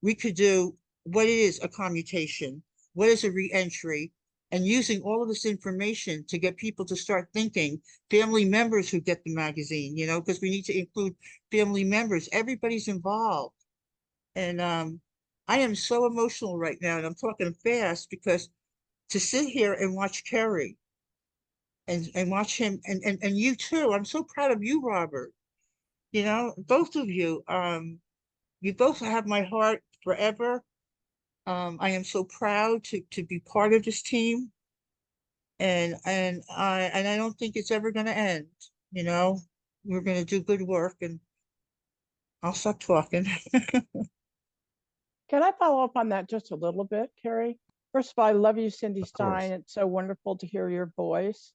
we could do what it is, a commutation, what is a reentry, and using all of this information to get people to start thinking, family members who get the magazine, you know, because we need to include family members. Everybody's involved. And I am so emotional right now, and I'm talking fast because to sit here and watch Kerry and watch him, and you too. I'm so proud of you, Robert. You know, both of you. You both have my heart forever. I am so proud to be part of this team, and I don't think it's ever going to end. You know, we're going to do good work, and I'll stop talking. Can I follow up on that just a little bit, Kerry? First of all, I love you, Cindy Stine. It's so wonderful to hear your voice.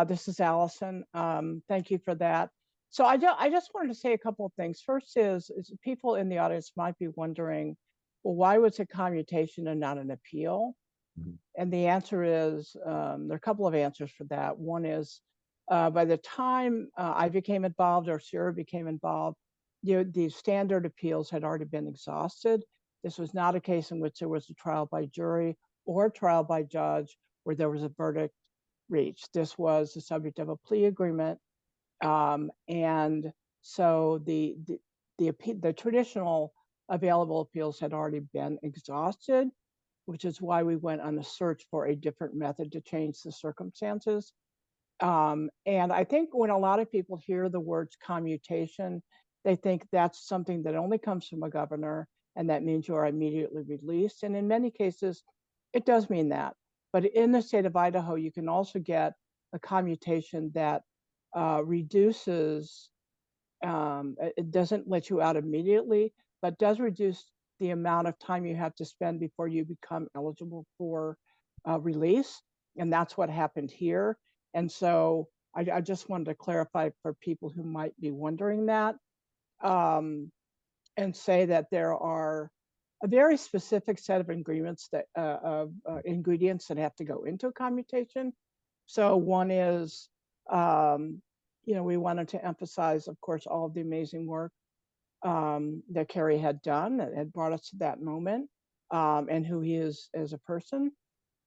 This is Allison. Thank you for that. So I just wanted to say a couple of things. First is people in the audience might be wondering, well, why was it commutation and not an appeal? Mm-hmm. And the answer is, there are a couple of answers for that. One is, by the time I became involved or SERO became involved, the standard appeals had already been exhausted. This was not a case in which there was a trial by jury or a trial by judge where there was a verdict reached. This was the subject of a plea agreement. And so the traditional available appeals had already been exhausted, which is why we went on a search for a different method to change the circumstances. And I think when a lot of people hear the words commutation, they think that's something that only comes from a governor, and that means you are immediately released. And in many cases, it does mean that. But in the state of Idaho, you can also get a commutation that reduces It doesn't let you out immediately, but does reduce the amount of time you have to spend before you become eligible for release. And that's what happened here. And so I just wanted to clarify for people who might be wondering that, and say that there are a very specific set of ingredients that have to go into a commutation. So one is, we wanted to emphasize, of course, all of the amazing work that Kerry had done that had brought us to that moment, and who he is as a person.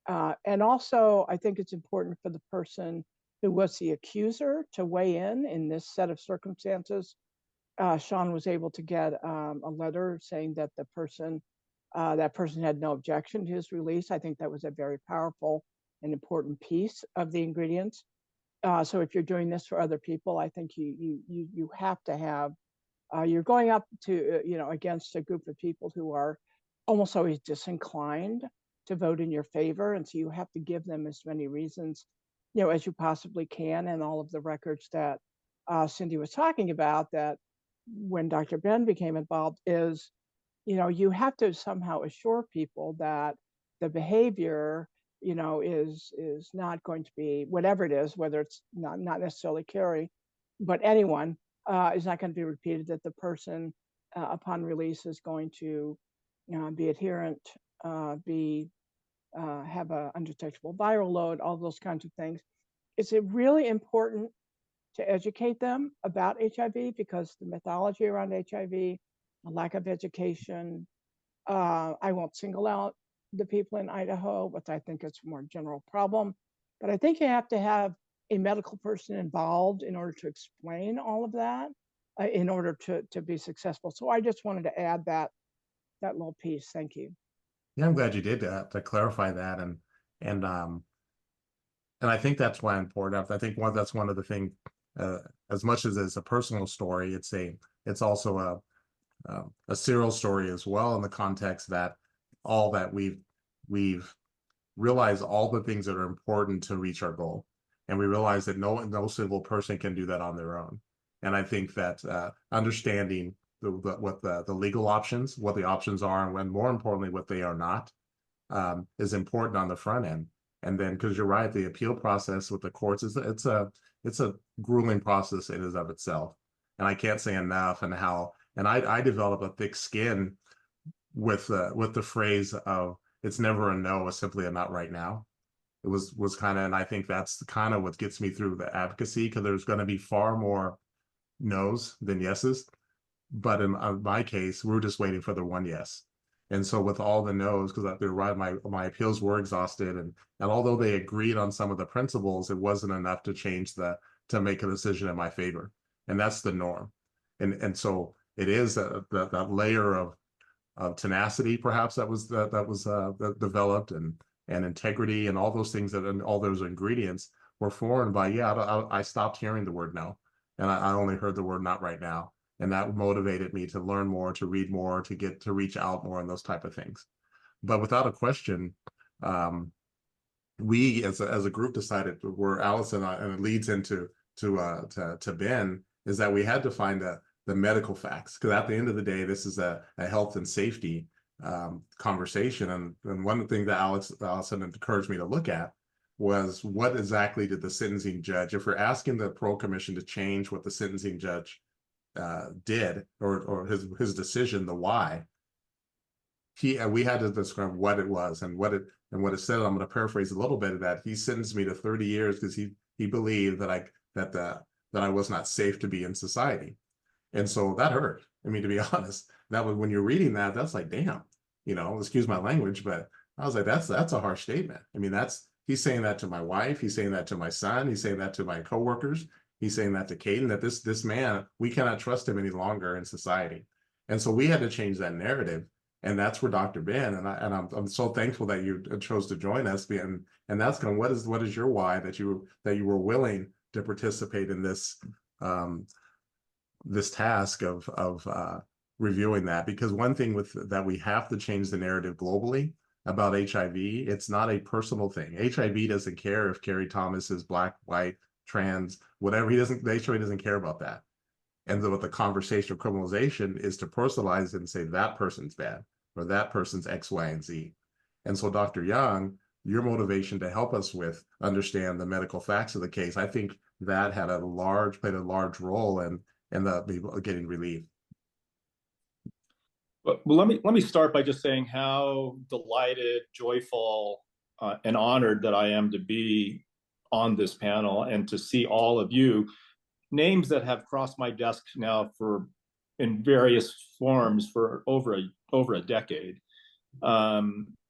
And also, I think it's important for the person who was the accuser to weigh in this set of circumstances. Sean was able to get a letter saying that that person had no objection to his release. I think that was a very powerful and important piece of the ingredients. So if you're doing this for other people, I think you have to have, you're going up to, against a group of people who are almost always disinclined to vote in your favor. And so you have to give them as many reasons, as you possibly can. And all of the records that Cindy was talking about, that when Dr. Ben became involved, is, you have to somehow assure people that the behavior, is not going to be, whatever it is, whether it's not necessarily Kerry, but anyone, is not going to be repeated, that the person upon release is going to be adherent, have a undetectable viral load, all those kinds of things. It's really important to educate them about HIV, because the mythology around HIV, a lack of education, I won't single out the people in Idaho, but I think it's a more general problem. But I think you have to have a medical person involved in order to explain all of that, in order to be successful. So I just wanted to add that little piece. Thank you. Yeah, I'm glad you did to clarify that, and I think that's why important. I think that's one of the things. As much as it's a personal story, it's also a serial story as well, in the context that all that we've realized all the things that are important to reach our goal, and we realize that no single person can do that on their own. And I think that understanding what the legal options, what the options are, and when, more importantly, what they are not, is important on the front end. And then, because you're right, the appeal process with the courts it's a grueling process in and of itself. And I can't say enough, and I develop a thick skin with the phrase of, it's never a no, it's simply a not right now. It was kind of, and I think that's kind of what gets me through the advocacy, because there's going to be far more no's than yeses. But in my case, we're just waiting for the one yes. And so with all the no's, because they're right, my appeals were exhausted, and although they agreed on some of the principles, it wasn't enough to change to make a decision in my favor. And that's the norm. And so it is that layer of tenacity, perhaps, that was developed, and integrity, and all those things, and all those ingredients were formed by, I stopped hearing the word no, and I only heard the word not right now. And that motivated me to learn more, to read more, to reach out more, and those type of things. But without a question, we as a group decided, where Allison and it leads into to Ben, is that we had to find the medical facts, because at the end of the day, this is a health and safety conversation. And one thing that Allison encouraged me to look at was, what exactly did the sentencing judge, if we're asking the parole commission to change what the sentencing judge did, or his decision, the why, we had to describe what it was and what it said. I'm going to paraphrase a little bit of that. He sentenced me to 30 years because he believed that I was not safe to be in society. And so that hurt. I mean, to be honest, that was, when you're reading that, that's like, damn, excuse my language, but I was like, that's a harsh statement. I mean, he's saying that to my wife, he's saying that to my son, he's saying that to my coworkers. He's saying that to Kayden, that this man, we cannot trust him any longer in society. And so we had to change that narrative. And that's where Dr. Ben, and I'm so thankful that you chose to join us. And that's kind of, what is your why that you were willing to participate in this this task of reviewing that? Because one thing that we have to change the narrative globally about HIV. It's not a personal thing. HIV doesn't care if Kerry Thomas is black, white, trans, whatever. The HIV doesn't care about that. And then with the conversation of criminalization is to personalize it and say that person's bad or that person's X, Y, and Z. And so, Dr. Young, your motivation to help us with understand the medical facts of the case, I think that had played a large role in the people getting relief. Well, let me start by just saying how delighted, joyful, and honored that I am to be on this panel and to see all of you, names that have crossed my desk now in various forms for over a decade.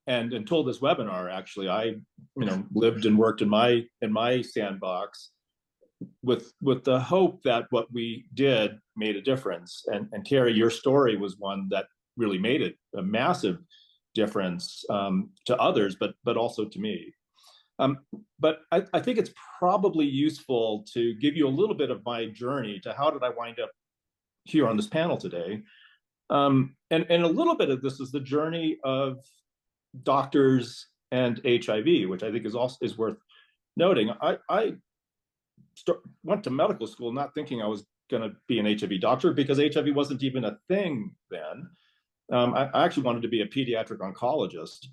And until this webinar, actually, I lived and worked in my sandbox with the hope that what we did made a difference. And Kerry, your story was one that really made it a massive difference to others, but also to me. But I think it's probably useful to give you a little bit of my journey to how did I wind up here on this panel today. And a little bit of this is the journey of doctors and HIV, which I think is worth noting. I went to medical school not thinking I was going to be an HIV doctor because HIV wasn't even a thing then. I actually wanted to be a pediatric oncologist.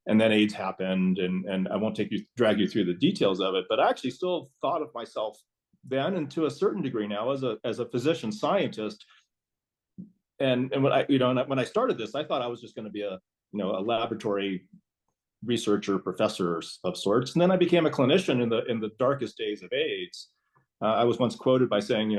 And then AIDS happened, and I won't drag you through the details of it, but I actually still thought of myself then, and to a certain degree now, as a physician scientist. And when I started this, I thought I was just going to be a laboratory researcher, professor of sorts. And then I became a clinician in the darkest days of AIDS. I was once quoted by saying,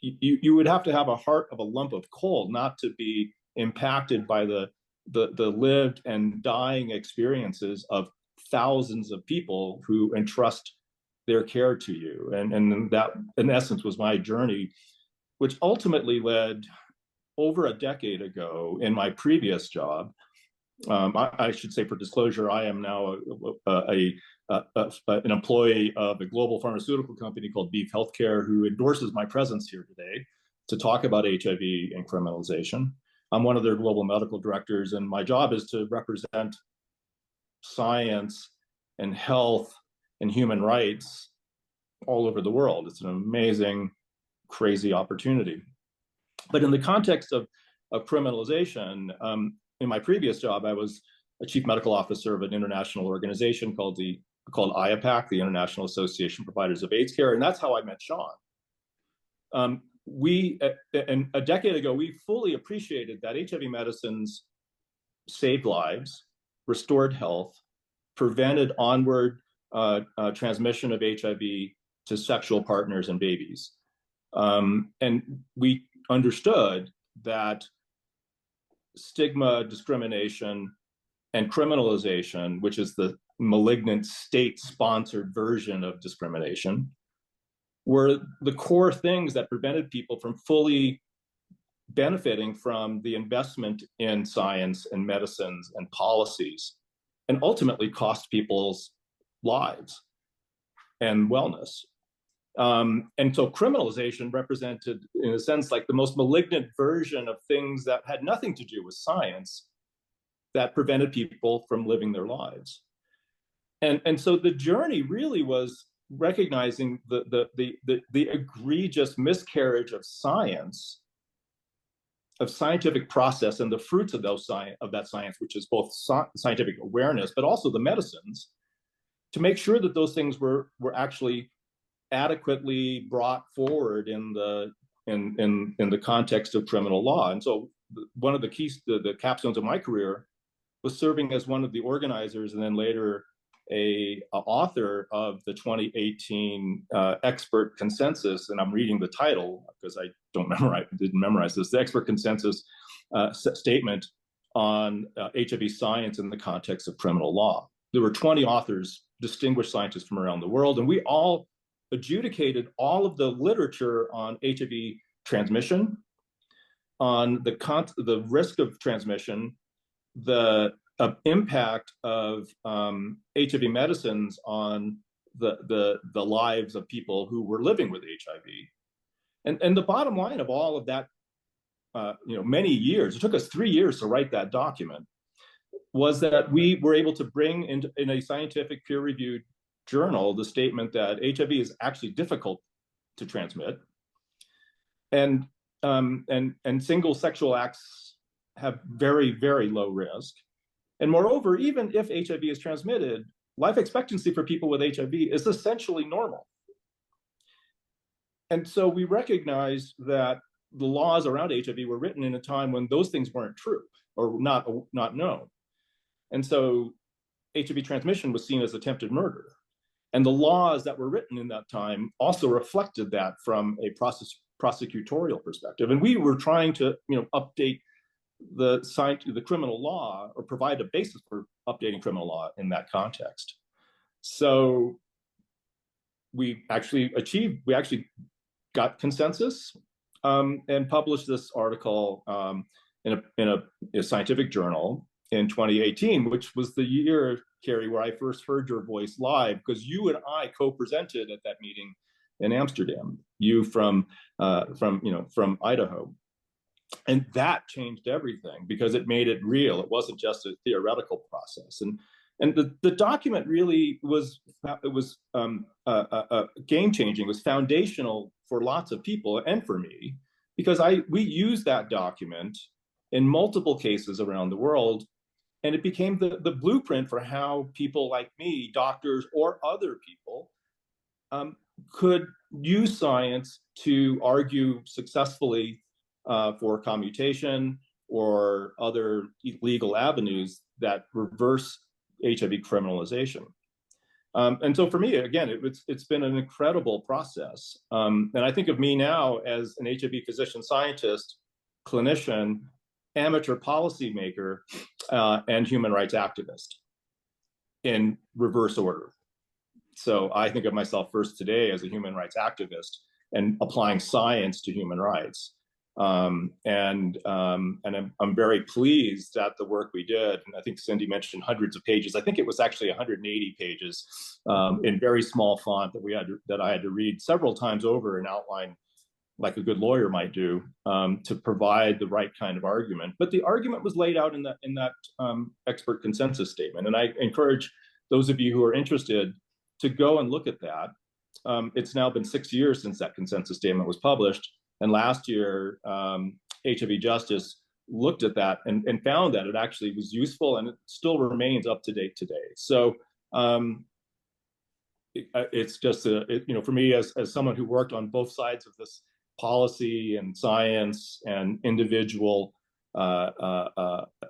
you would have to have a heart of a lump of coal not to be impacted by the lived and dying experiences of thousands of people who entrust their care to you. And that, in essence, was my journey, which ultimately led over a decade ago in my previous job. I should say, for disclosure, I am now an employee of a global pharmaceutical company called Beef Healthcare, who endorses my presence here today to talk about HIV and criminalization. I'm one of their global medical directors, and my job is to represent science and health and human rights all over the world. It's an amazing, crazy opportunity. But in the context of criminalization, in my previous job, I was a chief medical officer of an international organization called IAPAC, the International Association of Providers of AIDS Care, and that's how I met Sean. And a decade ago, we fully appreciated that HIV medicines saved lives, restored health, prevented onward transmission of HIV to sexual partners and babies. And we understood that stigma, discrimination, and criminalization, which is the malignant state-sponsored version of discrimination, were the core things that prevented people from fully benefiting from the investment in science and medicines and policies, and ultimately cost people's lives and wellness. And so criminalization represented, in a sense, like the most malignant version of things that had nothing to do with science that prevented people from living their lives. And so the journey really was recognizing the egregious miscarriage of science, of scientific process, and the fruits of that science, which is both scientific awareness, but also the medicines, to make sure that those things were actually adequately brought forward in the context of criminal law. And so one of the keys, the capstones of my career, was serving as one of the organizers and then later a author of the 2018 expert consensus. And I'm reading the title because I didn't memorize this, the expert consensus statement on HIV science in the context of criminal law. There were 20 authors, distinguished scientists from around the world, and we all adjudicated all of the literature on HIV transmission, on the risk of transmission, the impact of HIV medicines on the lives of people who were living with HIV. And the bottom line of all of that, many years, it took us 3 years to write that document, was that we were able to bring in a scientific peer-reviewed journal the statement that HIV is actually difficult to transmit, And single sexual acts have very, very low risk. And moreover, even if HIV is transmitted, life expectancy for people with HIV is essentially normal. And so we recognize that the laws around HIV were written in a time when those things weren't true or not known. And so HIV transmission was seen as attempted murder. And the laws that were written in that time also reflected that from a prosecutorial perspective. And we were trying to, update the criminal law, or provide a basis for updating criminal law in that context. So we actually got consensus and published this article in a scientific journal in 2018, which was the year, Kerry, where I first heard your voice live, because you and I co-presented at that meeting in Amsterdam. You from Idaho, and that changed everything because it made it real. It wasn't just a theoretical process, and the document really was game changing. It was foundational for lots of people and for me, because we used that document in multiple cases around the world. And it became the blueprint for how people like me, doctors or other people, could use science to argue successfully for commutation or other legal avenues that reverse HIV criminalization. And so for me, again, it's been an incredible process. And I think of me now as an HIV physician scientist, clinician, amateur policymaker, and human rights activist in reverse order. So I think of myself first today as a human rights activist and applying science to human rights. And I'm very pleased at the work we did. And I think Cindy mentioned hundreds of pages. I think it was actually 180 pages in very small font that I had to read several times over and outline, like a good lawyer might do, to provide the right kind of argument. But the argument was laid out in that expert consensus statement. And I encourage those of you who are interested to go and look at that. It's now been 6 years since that consensus statement was published. And last year, HIV Justice looked at that and found that it actually was useful, and it still remains up to date today. So it's just, for me as someone who worked on both sides of this policy and science and individual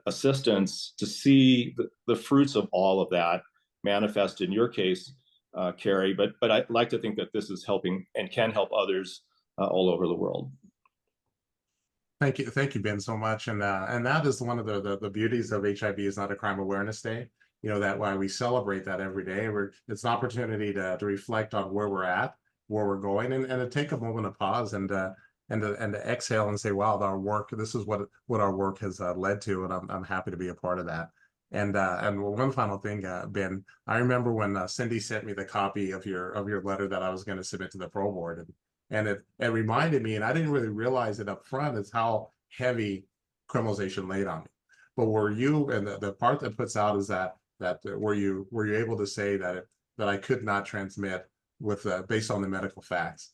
assistance, to see the fruits of all of that manifest in your case, Kerry. But I'd like to think that this is helping and can help others all over the world. Thank you, Ben, so much. And that is one of the beauties of HIV is Not a Crime Awareness Day. That why we celebrate that every day. It's an opportunity to reflect on where we're at, where we're going, and to take a moment of pause and to exhale and say, wow, our work, this is what our work has led to, and I'm happy to be a part of that. And one final thing, Ben, I remember when Cindy sent me the copy of your letter that I was going to submit to the Pro Board, and it reminded me, and I didn't really realize it up front, is how heavy criminalization laid on me. But were you, and the part that puts out is that were you able to say that I could not transmit with based on the medical facts,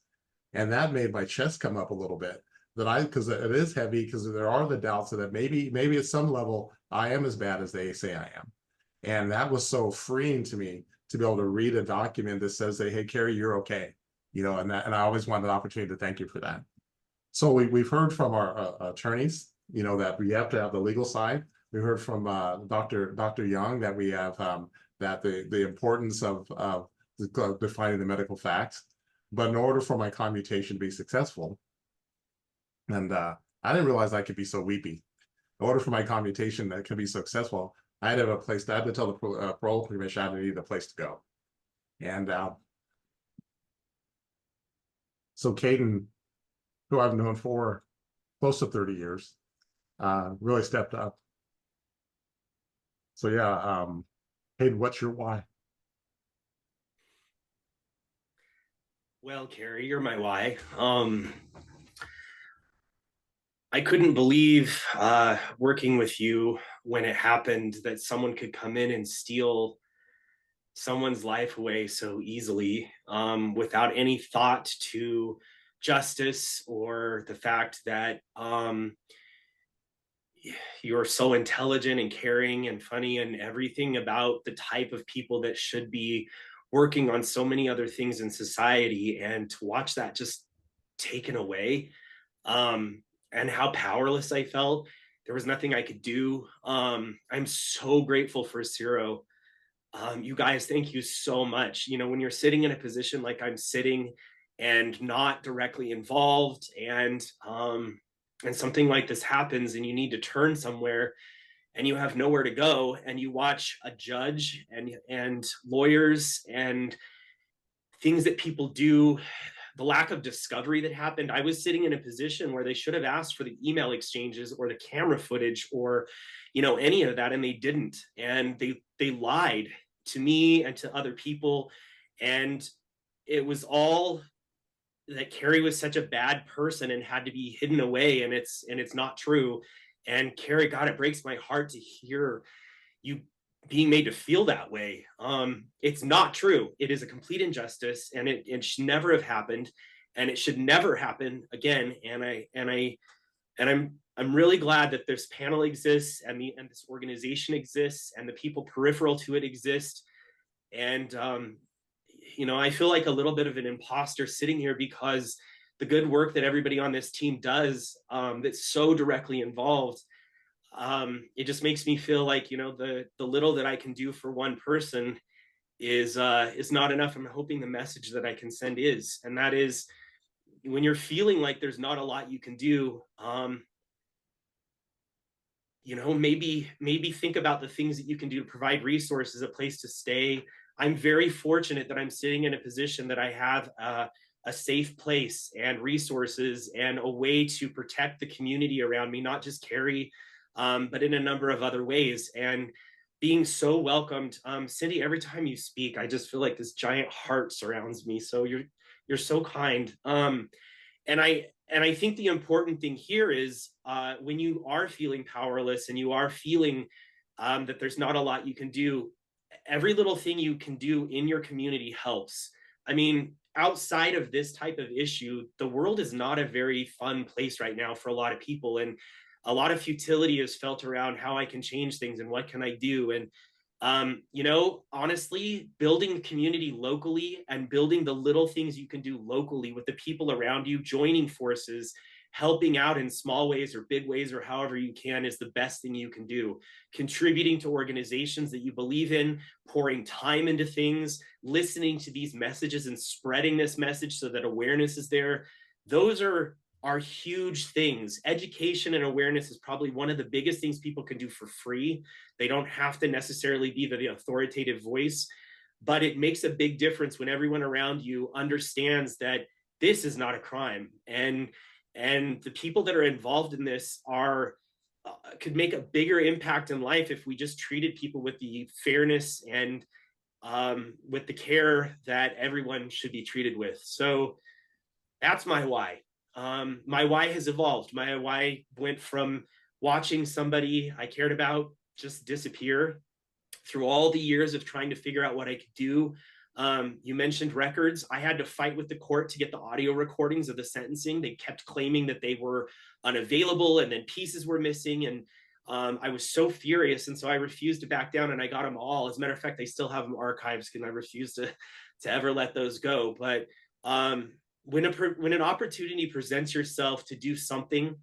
and that made my chest come up a little bit. Because it is heavy, because there are the doubts that maybe at some level I am as bad as they say I am, and that was so freeing to me to be able to read a document that says that, hey, Kerry, you're okay, and I always wanted the opportunity to thank you for that. So we've heard from our attorneys, that we have to have the legal side. We heard from Dr. Young that we have that the importance of defining the medical facts. But in order for my commutation to be successful, and I didn't realize I could be so weepy. In order for my commutation that could be successful, I had to have a place. I had to tell the parole commission I needed a place to go. And so Kayden, who I've known for close to 30 years, really stepped up. So yeah, Kayden, what's your why? Well, Kerry, you're my why. I couldn't believe working with you when it happened that someone could come in and steal someone's life away so easily without any thought to justice or the fact that you're so intelligent and caring and funny and everything about the type of people that should be working on so many other things in society, and to watch that just taken away, and how powerless I felt. There was nothing I could do. I'm so grateful for SERO. You guys, thank you so much. You know, when you're sitting in a position like I'm sitting and not directly involved, and something like this happens and you need to turn somewhere and you have nowhere to go, and you watch a judge and lawyers and things that people do, the lack of discovery that happened. I was sitting in a position where they should have asked for the email exchanges or the camera footage or, you know, any of that, and they didn't. And they lied to me and to other people. And it was all that Kerry was such a bad person and had to be hidden away, and it's not true. And Kerry, God, it breaks my heart to hear you being made to feel that way. It's not true. It is a complete injustice, and it should never have happened, and it should never happen again. I'm really glad that this panel exists, and this organization exists, and the people peripheral to it exist. And you know, I feel like a little bit of an imposter sitting here, because the good work that everybody on this team does, that's so directly involved, it just makes me feel like, you know, the little that I can do for one person is not enough. I'm hoping the message that I can send is, and that is, when you're feeling like there's not a lot you can do, you know, maybe think about the things that you can do to provide resources, a place to stay. I'm very fortunate that I'm sitting in a position that I have a safe place and resources and a way to protect the community around me, not just Kerry, but in a number of other ways. And being so welcomed. Cindy, every time you speak, I just feel like this giant heart surrounds me. So you're so kind. And I think the important thing here is, when you are feeling powerless and you are feeling that there's not a lot you can do, every little thing you can do in your community helps. I mean, outside of this type of issue, the world is not a very fun place right now for a lot of people. And a lot of futility is felt around how I can change things and what can I do. And, you know, honestly, building community locally and building the little things you can do locally with the people around you, joining forces, helping out in small ways or big ways or however you can, is the best thing you can do. Contributing to organizations that you believe in, pouring time into things, listening to these messages and spreading this message so that awareness is there. Those are huge things. Education and awareness is probably one of the biggest things people can do for free. They don't have to necessarily be the authoritative voice, but it makes a big difference when everyone around you understands that this is not a crime. And the people that are involved in this could make a bigger impact in life if we just treated people with the fairness and with the care that everyone should be treated with. So that's my why. My why has evolved. My why went from watching somebody I cared about just disappear through all the years of trying to figure out what I could do. You mentioned records. I had to fight with the court to get the audio recordings of the sentencing. They kept claiming that they were unavailable, and then pieces were missing. And I was so furious. And so I refused to back down, and I got them all. As a matter of fact, I still have them archived, and I refuse to ever let those go. But when an opportunity presents yourself to do something,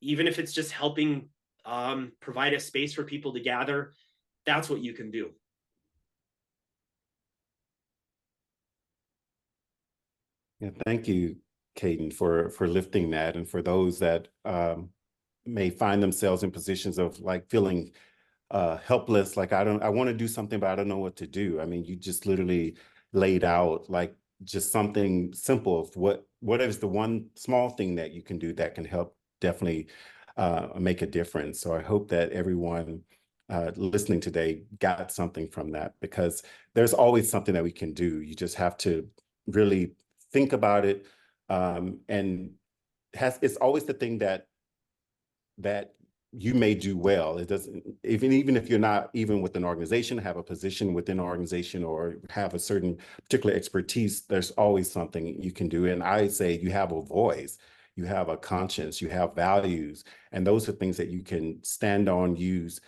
even if it's just helping provide a space for people to gather, that's what you can do. Yeah, thank you, Kayden, for lifting that, and for those that may find themselves in positions of like feeling helpless, like I want to do something, but I don't know what to do. I mean, you just literally laid out like just something simple of what is the one small thing that you can do that can help definitely make a difference. So I hope that everyone listening today got something from that, because there's always something that we can do. You just have to really think about it, and it's always the thing that you may do well. It doesn't, even if you're not even with an organization, have a position within an organization or have a certain particular expertise, there's always something you can do. And I say you have a voice, you have a conscience, you have values, and those are things that you can stand on, use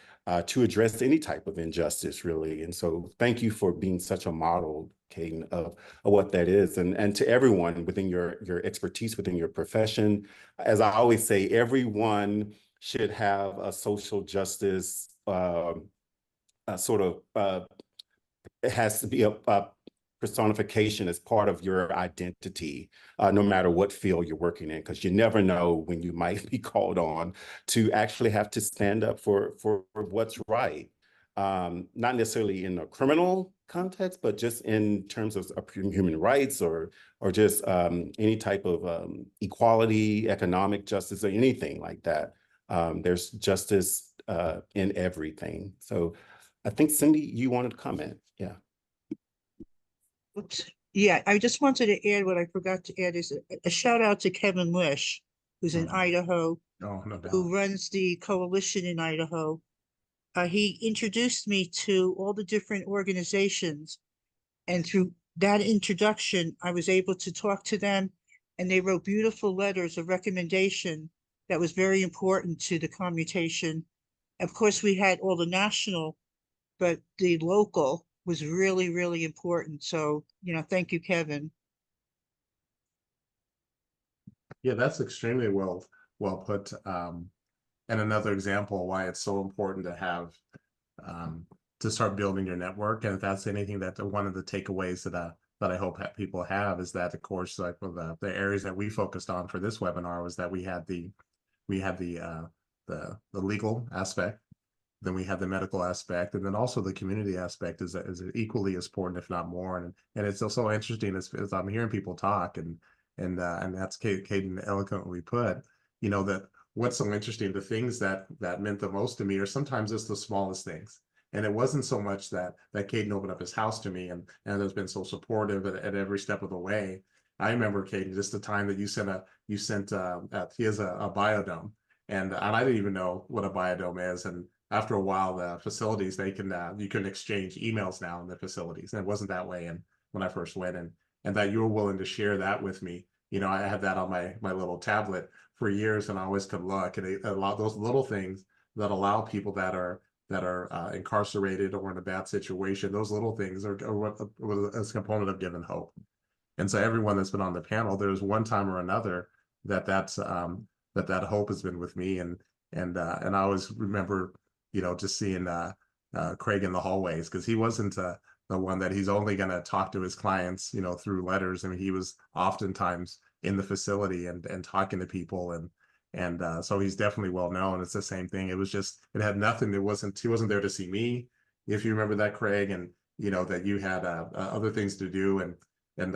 to address any type of injustice, really. And so thank you for being such a model, Kayden, of what that is. And to everyone within your expertise, within your profession, as I always say, everyone should have a social justice it has to be a personification as part of your identity, no matter what field you're working in, because you never know when you might be called on to actually have to stand up for what's right. Not necessarily in a criminal context, but just in terms of human rights or just any type of equality, economic justice, or anything like that. There's justice in everything. So I think, Cindy, you wanted to comment. Yeah. Oops. Yeah, I just wanted to add, what I forgot to add is a shout out to Kevin Lish, who's in Idaho, Oh, no doubt. who runs the coalition in Idaho. He introduced me to all the different organizations, and through that introduction, I was able to talk to them, and they wrote beautiful letters of recommendation that was very important to the commutation. Of course, we had all the national, but the local was really, really important. So, thank you, Kevin. Yeah, that's extremely well put. And another example why it's so important to have to start building your network. And if that's anything that one of the takeaways that I hope people have is that, of course, like the areas that we focused on for this webinar was that we had the legal aspect, then we had the medical aspect, and then also the community aspect is equally as important, if not more. And it's also interesting as I'm hearing people talk, and that's Kayden eloquently put, that what's so interesting, the things that meant the most to me are sometimes just the smallest things. And it wasn't so much that Kayden opened up his house to me and has been so supportive at every step of the way. I remember, Kayden, just the time that he has a biodome, and I didn't even know what a biodome is. And after a while, the facilities, you can exchange emails now in the facilities. And it wasn't that way when I first went in, and that you were willing to share that with me. I had that on my little tablet for years, and I always could look, and a lot of those little things that allow people that are incarcerated or in a bad situation, those little things are a component of giving hope. And so everyone that's been on the panel, there's one time or another that hope has been with me, and I always remember, just seeing Craig in the hallways, because he wasn't the one that he's only going to talk to his clients, through letters. I mean, he was oftentimes in the facility and talking to people, and so he's definitely well known. It's the same thing. It had nothing. He wasn't there to see me, if you remember that, Craig, and that you had other things to do, and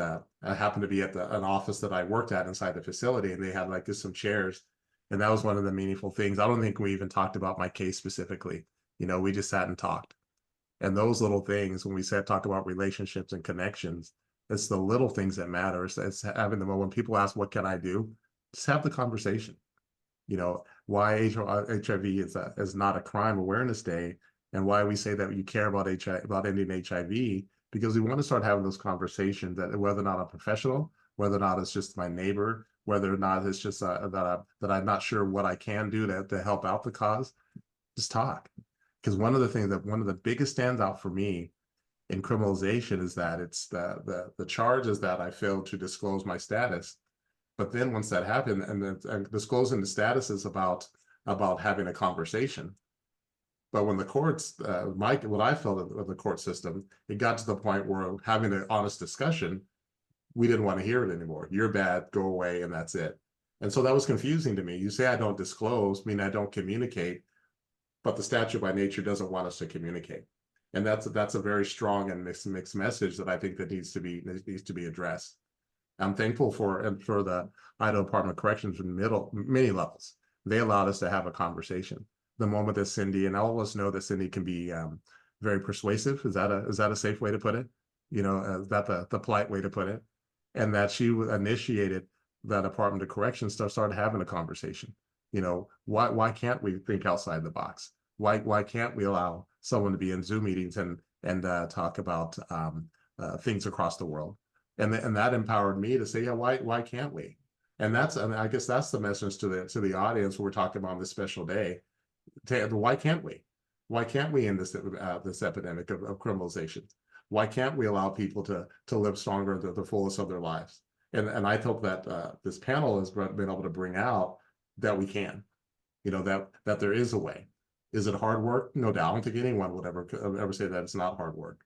I happened to be at an office that I worked at inside the facility, and they had like just some chairs. And that was one of the meaningful things. I don't think we even talked about my case specifically. We just sat and talked. And those little things, when we talk about relationships and connections, it's the little things that matter. It's having the moment when people ask, what can I do? Just have the conversation. Why HIV is not a crime awareness day, and why we say that you care about ending HIV, because we want to start having those conversations, that whether or not I'm professional, whether or not it's just my neighbor, whether or not it's just that I'm not sure what I can do to help out the cause, just talk. Because one of the biggest standout for me in criminalization is that it's the charge is that I failed to disclose my status. But then once that happened, and disclosing the status is about having a conversation. But when the courts, what I felt of the court system, it got to the point where having an honest discussion, we didn't want to hear it anymore. You're bad, go away, and that's it. And so that was confusing to me. You say I don't disclose, mean I don't communicate, but the statute by nature doesn't want us to communicate. And that's a very strong and mixed message that I think that needs to be addressed. I'm thankful for the Idaho Department of Corrections in many levels. They allowed us to have a conversation. The moment that Cindy, and all of us know that Cindy can be very persuasive. Is that a safe way to put it? Is that the polite way to put it? And that she initiated the Department of Corrections started having a conversation. Why can't we think outside the box? Why can't we allow someone to be in Zoom meetings and talk about things across the world? And that empowered me to say, yeah, why can't we? And I guess that's the message to the audience when we're talking about this special day. Why can't we? Why can't we end this epidemic of criminalization? Why can't we allow people to live stronger to the fullest of their lives? And I hope that this panel has been able to bring out that we can, that there is a way. Is it hard work? No doubt. I don't think anyone would ever say that it's not hard work,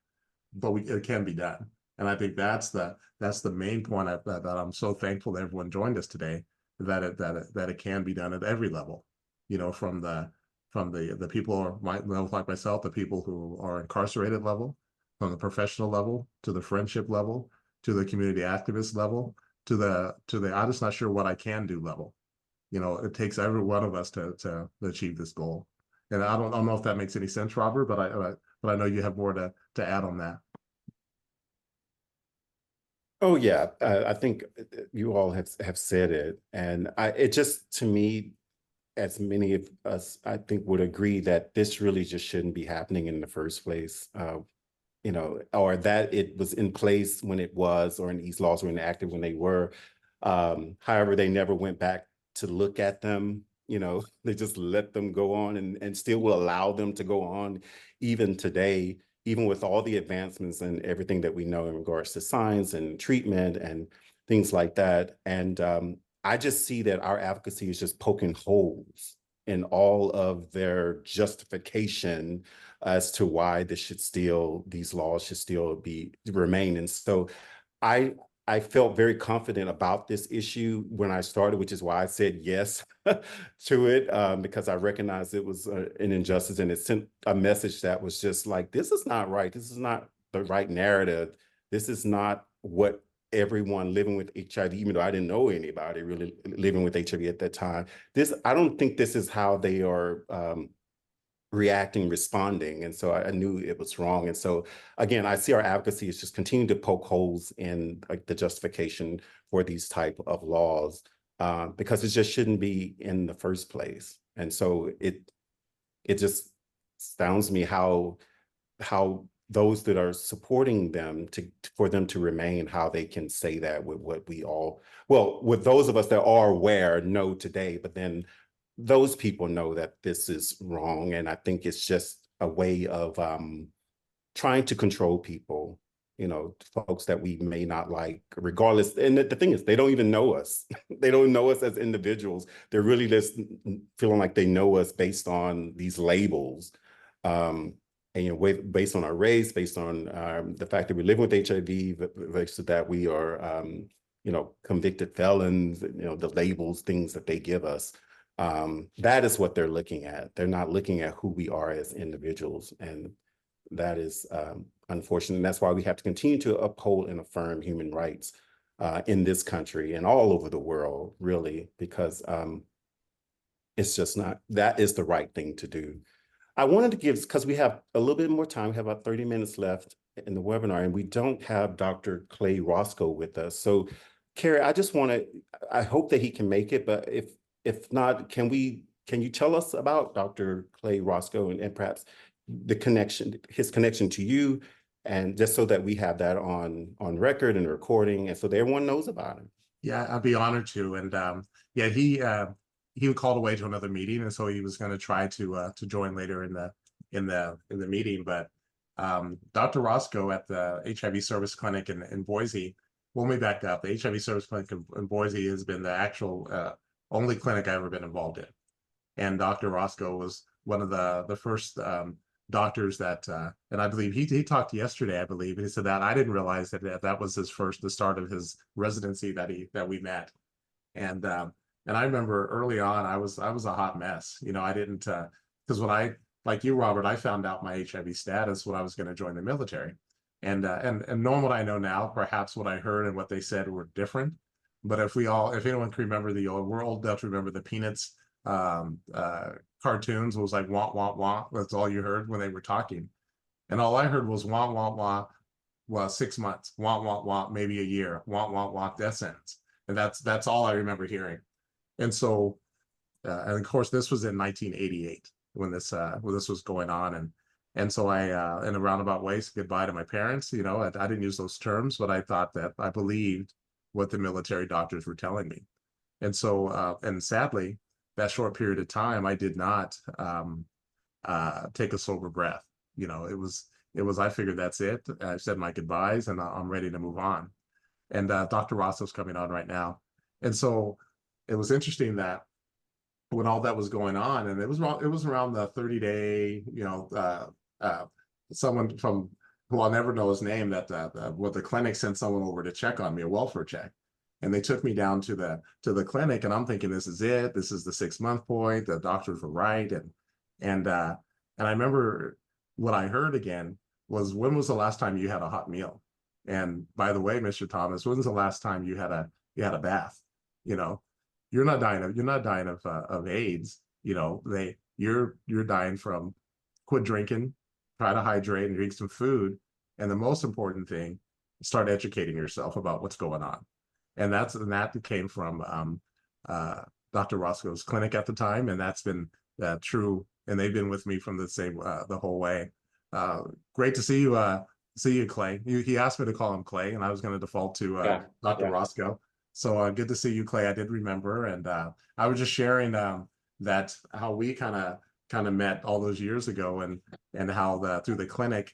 but it can be done. And I think that's the main point that I'm so thankful that everyone joined us today, that it can be done at every level, from the people like myself, the people who are incarcerated level, from the professional level to the friendship level, to the community activist level, to the I'm just not sure what I can do level. It takes every one of us to achieve this goal. And I don't know if that makes any sense, Robert, but I know you have more to add on that. Oh yeah, I think you all have said it, and it just, to me, as many of us, I think, would agree that this really just shouldn't be happening in the first place. Or that it was in place when it was, or these laws were enacted when they were. However, they never went back to look at them. They just let them go on and still will allow them to go on even today, even with all the advancements and everything that we know in regards to science and treatment and things like that. And I just see that our advocacy is just poking holes in all of their justification as to why these laws should still remain. And so I felt very confident about this issue when I started, which is why I said yes to it, because I recognized it was an injustice, and it sent a message that was just like, this is not right. This is not the right narrative. This is not what everyone living with HIV, even though I didn't know anybody really living with HIV at that time. I don't think this is how they are reacting, responding. And so I knew it was wrong. And so again, I see our advocacy is just continue to poke holes in the justification for these type of laws, because it just shouldn't be in the first place. And so it just astounds me how those that are supporting them for them to remain, how they can say that with what with those of us that are aware know today, but then those people know that this is wrong. And I think it's just a way of trying to control people, folks that we may not like, regardless. And the thing is, they don't even know us. They don't know us as individuals. They're really just feeling like they know us based on these labels. And based on our race, based on the fact that we live with HIV, based on that we are, convicted felons, the labels, things that they give us. That is what they're looking at. They're not looking at who we are as individuals. And that is unfortunate. And that's why we have to continue to uphold and affirm human rights in this country and all over the world, really, because it's just not, that is the right thing to do. I wanted to give, because we have a little bit more time, we have about 30 minutes left in the webinar, and we don't have Dr. Clay Roscoe with us. So Kerry, I hope that he can make it, but if not, can you tell us about Dr. Clay Roscoe and perhaps his connection to you, and just so that we have that on record and recording, and so that everyone knows about him. Yeah, I'd be honored to. And yeah, he was called away to another meeting, and so he was going to try to join later in the meeting. But Dr. Roscoe at the HIV Service Clinic in Boise. Well, let me back up. The HIV Service Clinic in Boise has been the actual only clinic I've ever been involved in. And Dr. Roscoe was one of the first doctors that, and I believe he talked yesterday, I believe, and he said that I didn't realize that was the start of his residency that we met. And I remember early on, I was a hot mess. I didn't, because when like you, Robert, I found out my HIV status when I was going to join the military. And knowing what I know now, perhaps what I heard and what they said were different. But if anyone can remember we're old enough to remember the Peanuts cartoons, it was like wah wah wah. That's all you heard when they were talking, and all I heard was wah wah wah. Well, 6 months, wah wah wah, maybe a year, wah wah wah. That sentence, and that's all I remember hearing. And so and of course this was in 1988 when this was going on, and so I in a roundabout way said goodbye to my parents. You know, I didn't use those terms, but I thought that I believed what the military doctors were telling me. And so, and sadly, that short period of time, I did not take a sober breath. You know, it was, I figured that's it. I said my goodbyes and I'm ready to move on. And Dr. Roscoe's coming on right now. And so it was interesting that when all that was going on, and it was around the 30-day, you know, someone from who I'll never know his name, that the clinic sent someone over to check on me, a welfare check. And they took me down to the clinic, and I'm thinking, this is it. This is the 6-month point. The doctors were right. And I remember what I heard again was, when was the last time you had a hot meal? And by the way, Mr. Thomas, when was the last time you had a bath? You know, you're not dying of AIDS. You know, you're dying from quit drinking, try to hydrate and drink some food. And the most important thing, start educating yourself about what's going on. And that came from Dr. Roscoe's clinic at the time, and that's been true. And they've been with me from the whole way. Great to see you, Clay. He asked me to call him Clay, and I was going to default to Dr. Roscoe. So good to see you, Clay. I did remember, and I was just sharing that how we kind of met all those years ago, and how through the clinic,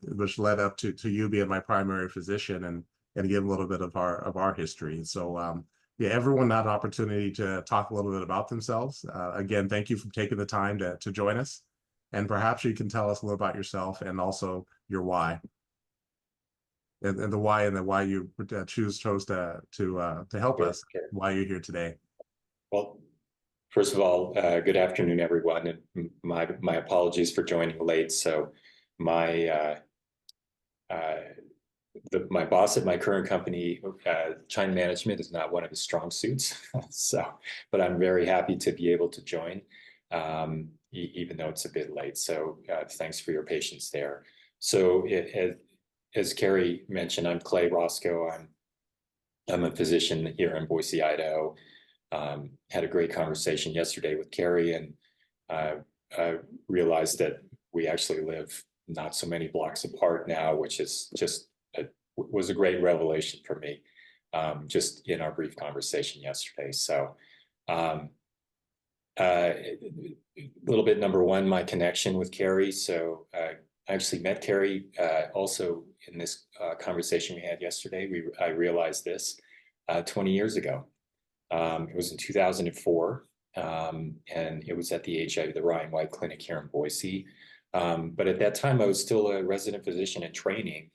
which led up to you being my primary physician, and give a little bit of our history. So yeah, everyone had an opportunity to talk a little bit about themselves. Again, thank you for taking the time to join us. And perhaps you can tell us a little about yourself and also your why. And the why, and the why you chose to help us, why you're here today. Well, first of all, good afternoon, everyone, and my apologies for joining late. So my my boss at my current company, China management, is not one of his strong suits. So, but I'm very happy to be able to join, even though it's a bit late. So thanks for your patience there. So as Kerry mentioned, I'm Clay Roscoe. I'm a physician here in Boise, Idaho. Had a great conversation yesterday with Kerry, and I realized that we actually live not so many blocks apart now, which is was a great revelation for me, just in our brief conversation yesterday. So a little bit, number one, my connection with Kerry. So I actually met Kerry also in this conversation we had yesterday. I realized this 20 years ago. It was in 2004, and it was at the HIV, the Ryan White Clinic here in Boise. But at that time, I was still a resident physician in training,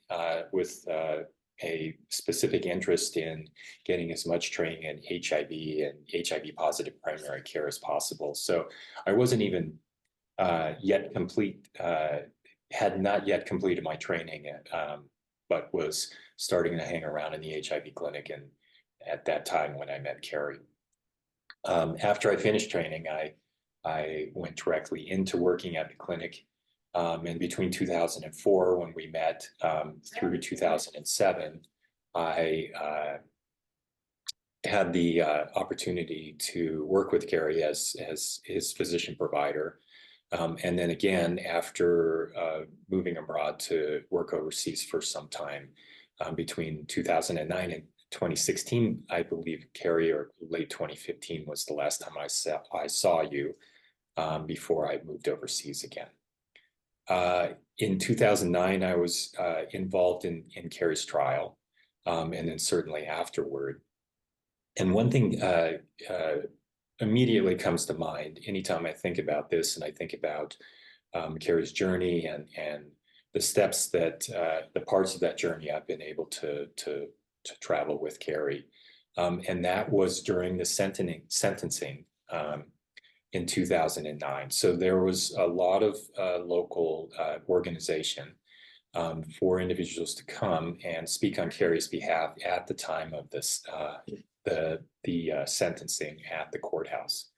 with a specific interest in getting as much training in HIV and HIV positive primary care as possible. So I wasn't even yet complete, had not yet completed my training, but was starting to hang around in the HIV clinic, and at that time when I met Kerry. After I finished training, I went directly into working at the clinic. And between 2004, when we met, through 2007, I had the opportunity to work with Kerry as his physician provider. And then again, after moving abroad to work overseas for some time, between 2009 and 2016, I believe, Kerry, or late 2015 was the last time I saw you, before I moved overseas again. In 2009, I was involved in Kerry's trial, and then certainly afterward. And one thing immediately comes to mind anytime I think about this, and I think about Kerry's journey and the steps that the parts of that journey I've been able to travel with Kerry, and that was during the sentencing. In 2009. So there was a lot of local organization for individuals to come and speak on Kerry's behalf at the time of this, the sentencing at the courthouse.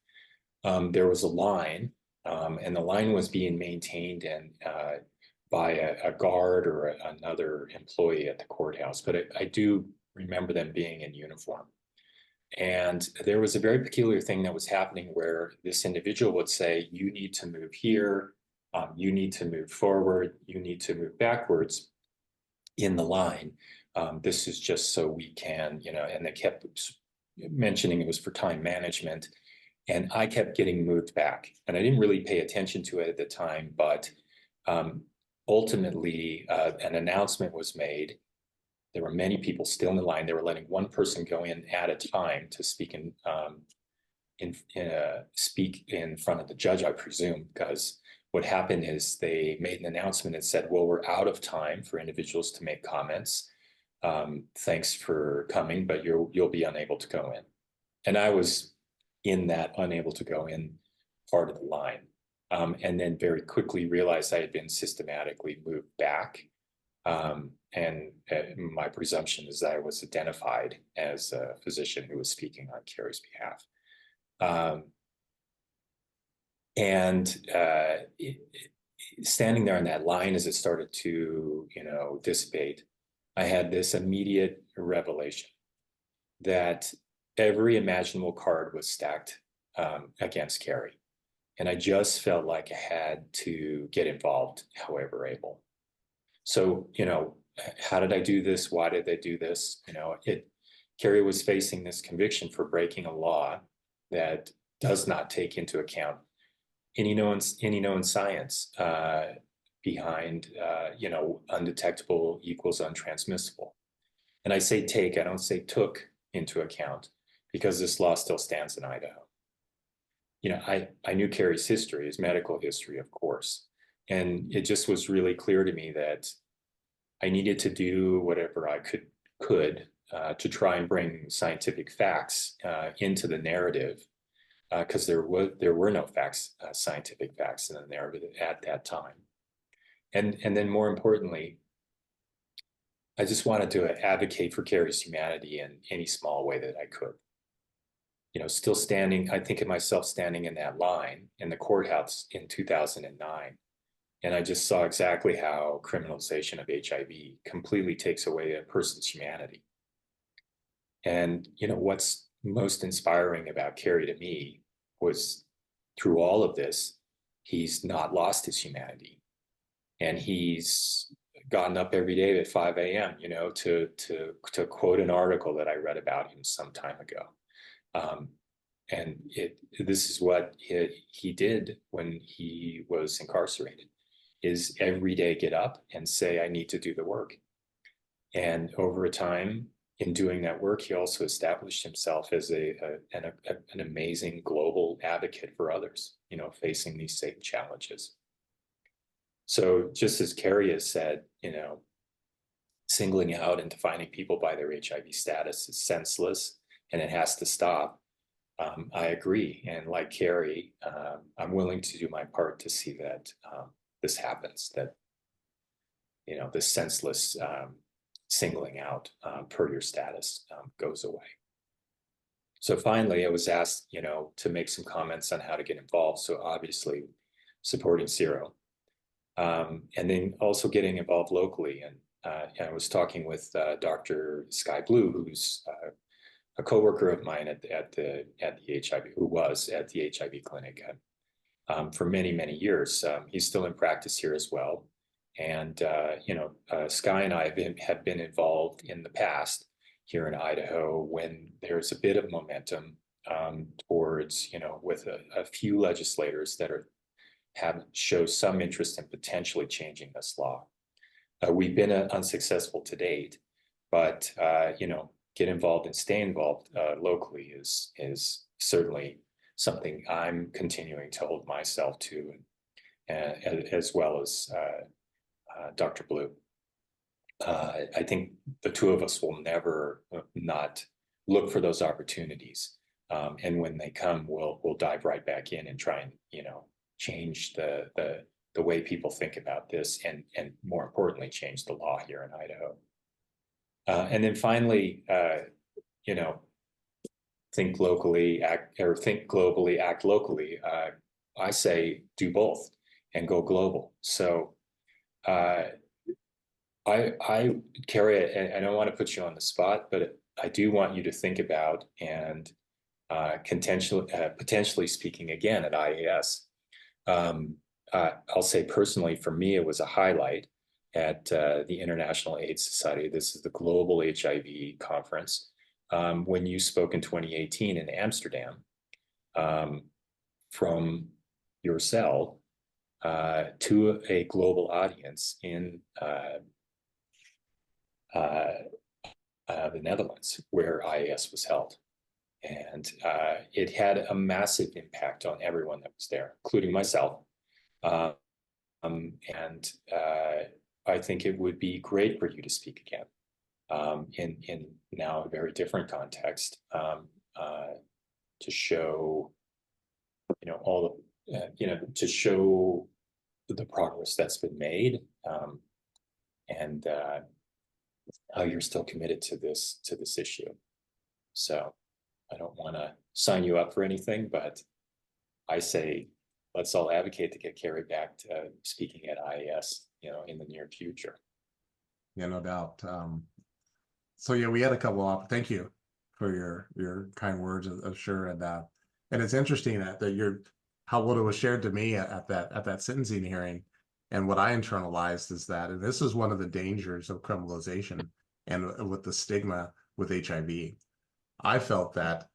There was a line, and the line was being maintained by a guard or another employee at the courthouse, but I do remember them being in uniform. And there was a very peculiar thing that was happening where this individual would say, you need to move here, you need to move forward, you need to move backwards in the line. This is just so we can, and they kept mentioning it was for time management. And I kept getting moved back. And I didn't really pay attention to it at the time, but ultimately an announcement was made. There were many people still in the line. They were letting one person go in at a time to speak speak in front of the judge, I presume, because what happened is they made an announcement that said, well, we're out of time for individuals to make comments. Thanks for coming, but you'll be unable to go in. And I was in that unable to go in part of the line. And then very quickly realized I had been systematically moved back. And my presumption is that I was identified as a physician who was speaking on Kerry's behalf. Standing there in that line as it started to, dissipate, I had this immediate revelation that every imaginable card was stacked against Kerry. And I just felt like I had to get involved however able. So, how did I do this? Why did they do this? Kerry was facing this conviction for breaking a law that does not take into account any known science behind, undetectable equals untransmissible. And I say take, I don't say took into account, because this law still stands in Idaho. I knew Kerry's history, his medical history, of course. And it just was really clear to me that I needed to do whatever I could to try and bring scientific facts into the narrative, because there were no facts, scientific facts in the narrative at that time. And then more importantly, I just wanted to advocate for Kerry's humanity in any small way that I could. Still standing, I think of myself standing in that line in the courthouse in 2009. And I just saw exactly how criminalization of HIV completely takes away a person's humanity. And, what's most inspiring about Kerry to me was through all of this, he's not lost his humanity. And he's gotten up every day at 5 a.m., to quote an article that I read about him some time ago. And this is what he did when he was incarcerated, is every day get up and say, I need to do the work. And over time, in doing that work, he also established himself as an amazing global advocate for others, facing these same challenges. So just as Kerry has said, singling out and defining people by their HIV status is senseless and it has to stop. I agree. And like Kerry, I'm willing to do my part to see that this happens, that, this senseless singling out per your status goes away. So finally, I was asked, to make some comments on how to get involved. So obviously supporting SERO, and then also getting involved locally. And I was talking with Dr. Sky Blue, who's a coworker of mine at the HIV, who was at the HIV clinic for many, many years. He's still in practice here as well. And, Sky and I have been involved in the past here in Idaho when there's a bit of momentum towards, with a few legislators that show some interest in potentially changing this law. We've been unsuccessful to date, but, get involved and stay involved locally is certainly something I'm continuing to hold myself to, as well as Dr. Blue. I think the two of us will never not look for those opportunities, and when they come, we'll dive right back in and try and change the way people think about this, and more importantly, change the law here in Idaho. And then finally, think locally, think globally, act locally. I say do both and go global. So Kerry, I don't want to put you on the spot, but I do want you to think about and potentially speaking again at IAS. I'll say personally, for me, it was a highlight at the International AIDS Society. This is the global HIV conference. When you spoke in 2018 in Amsterdam from your cell to a global audience in the Netherlands, where IAS was held. And it had a massive impact on everyone that was there, including myself. I think it would be great for you to speak again in now a very different context to show, all the, to show the progress that's been made and how you're still committed to this issue. So I don't want to sign you up for anything, but I say let's all advocate to get Kerry back to speaking at IAS, in the near future. Yeah, no doubt. So yeah, we had a couple of, thank you for your kind words, sure. And it's interesting that what it was shared to me at that sentencing hearing, and what I internalized is that, and this is one of the dangers of criminalization and with the stigma with HIV. I felt that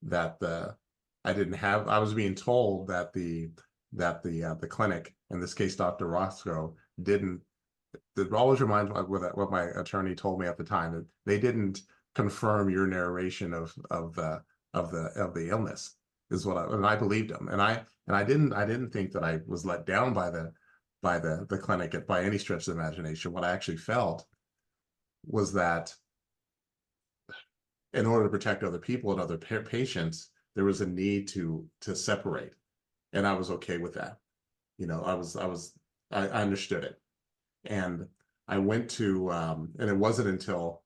I was being told that the clinic, in this case, Dr. Roscoe, it always reminds me of what my attorney told me at the time, that they didn't confirm your narration of the illness, is and I believed him. And I didn't think that I was let down by the clinic by any stretch of the imagination. What I actually felt was that in order to protect other people and other patients, there was a need to separate, and I was okay with that. I understood it, and I went to, and it wasn't until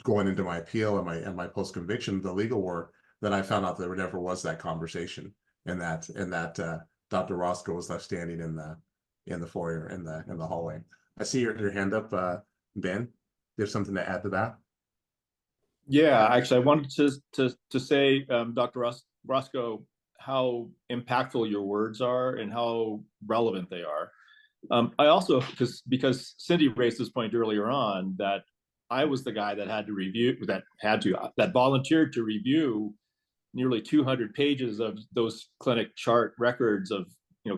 going into my appeal and my post conviction, the legal work, that I found out there never was that conversation, and that Dr. Roscoe was left standing in the foyer in the hallway. I see your hand up, Ben. Do you have something to add to that? Yeah, actually, I wanted to say, Dr. Roscoe, how impactful your words are and how relevant they are. I also, because Cindy raised this point earlier on, that I was the guy that that volunteered to review nearly 200 pages of those clinic chart records of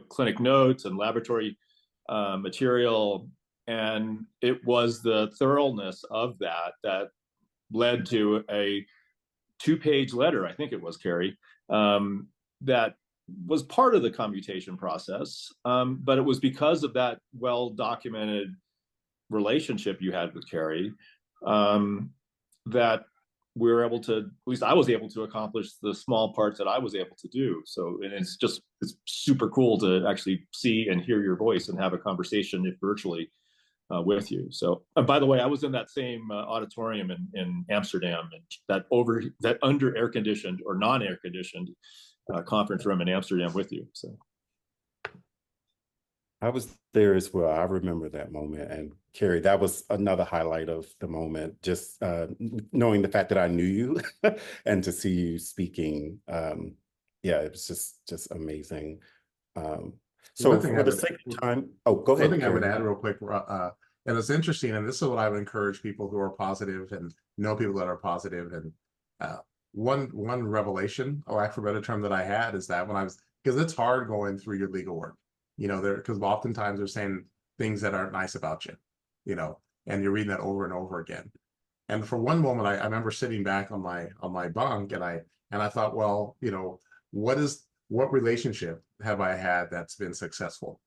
clinic notes and laboratory material, and it was the thoroughness of that led to a 2-page letter, I think it was, Kerry, that was part of the commutation process. But it was because of that well-documented relationship you had with Kerry that we were able to, at least I was able to accomplish the small parts that I was able to do. So, and it's super cool to actually see and hear your voice and have a conversation, if virtually, with you. So, by the way, I was in that same auditorium in Amsterdam, and that under air conditioned or non-air conditioned conference room in Amsterdam with you. So I was there as well. I remember that moment. And Kerry, that was another highlight of the moment, just knowing the fact that I knew you and to see you speaking. Yeah, it was just amazing. So for the sake of time, go ahead. One thing I would add real quick, and it's interesting, and this is what I would encourage people who are positive and know people that are positive. And one revelation, or for a better term, that I had is that because it's hard going through your legal work, because oftentimes they're saying things that aren't nice about you, and you're reading that over and over again. And for one moment, I remember sitting back on my bunk, and I thought, well, what relationship have I had that's been successful?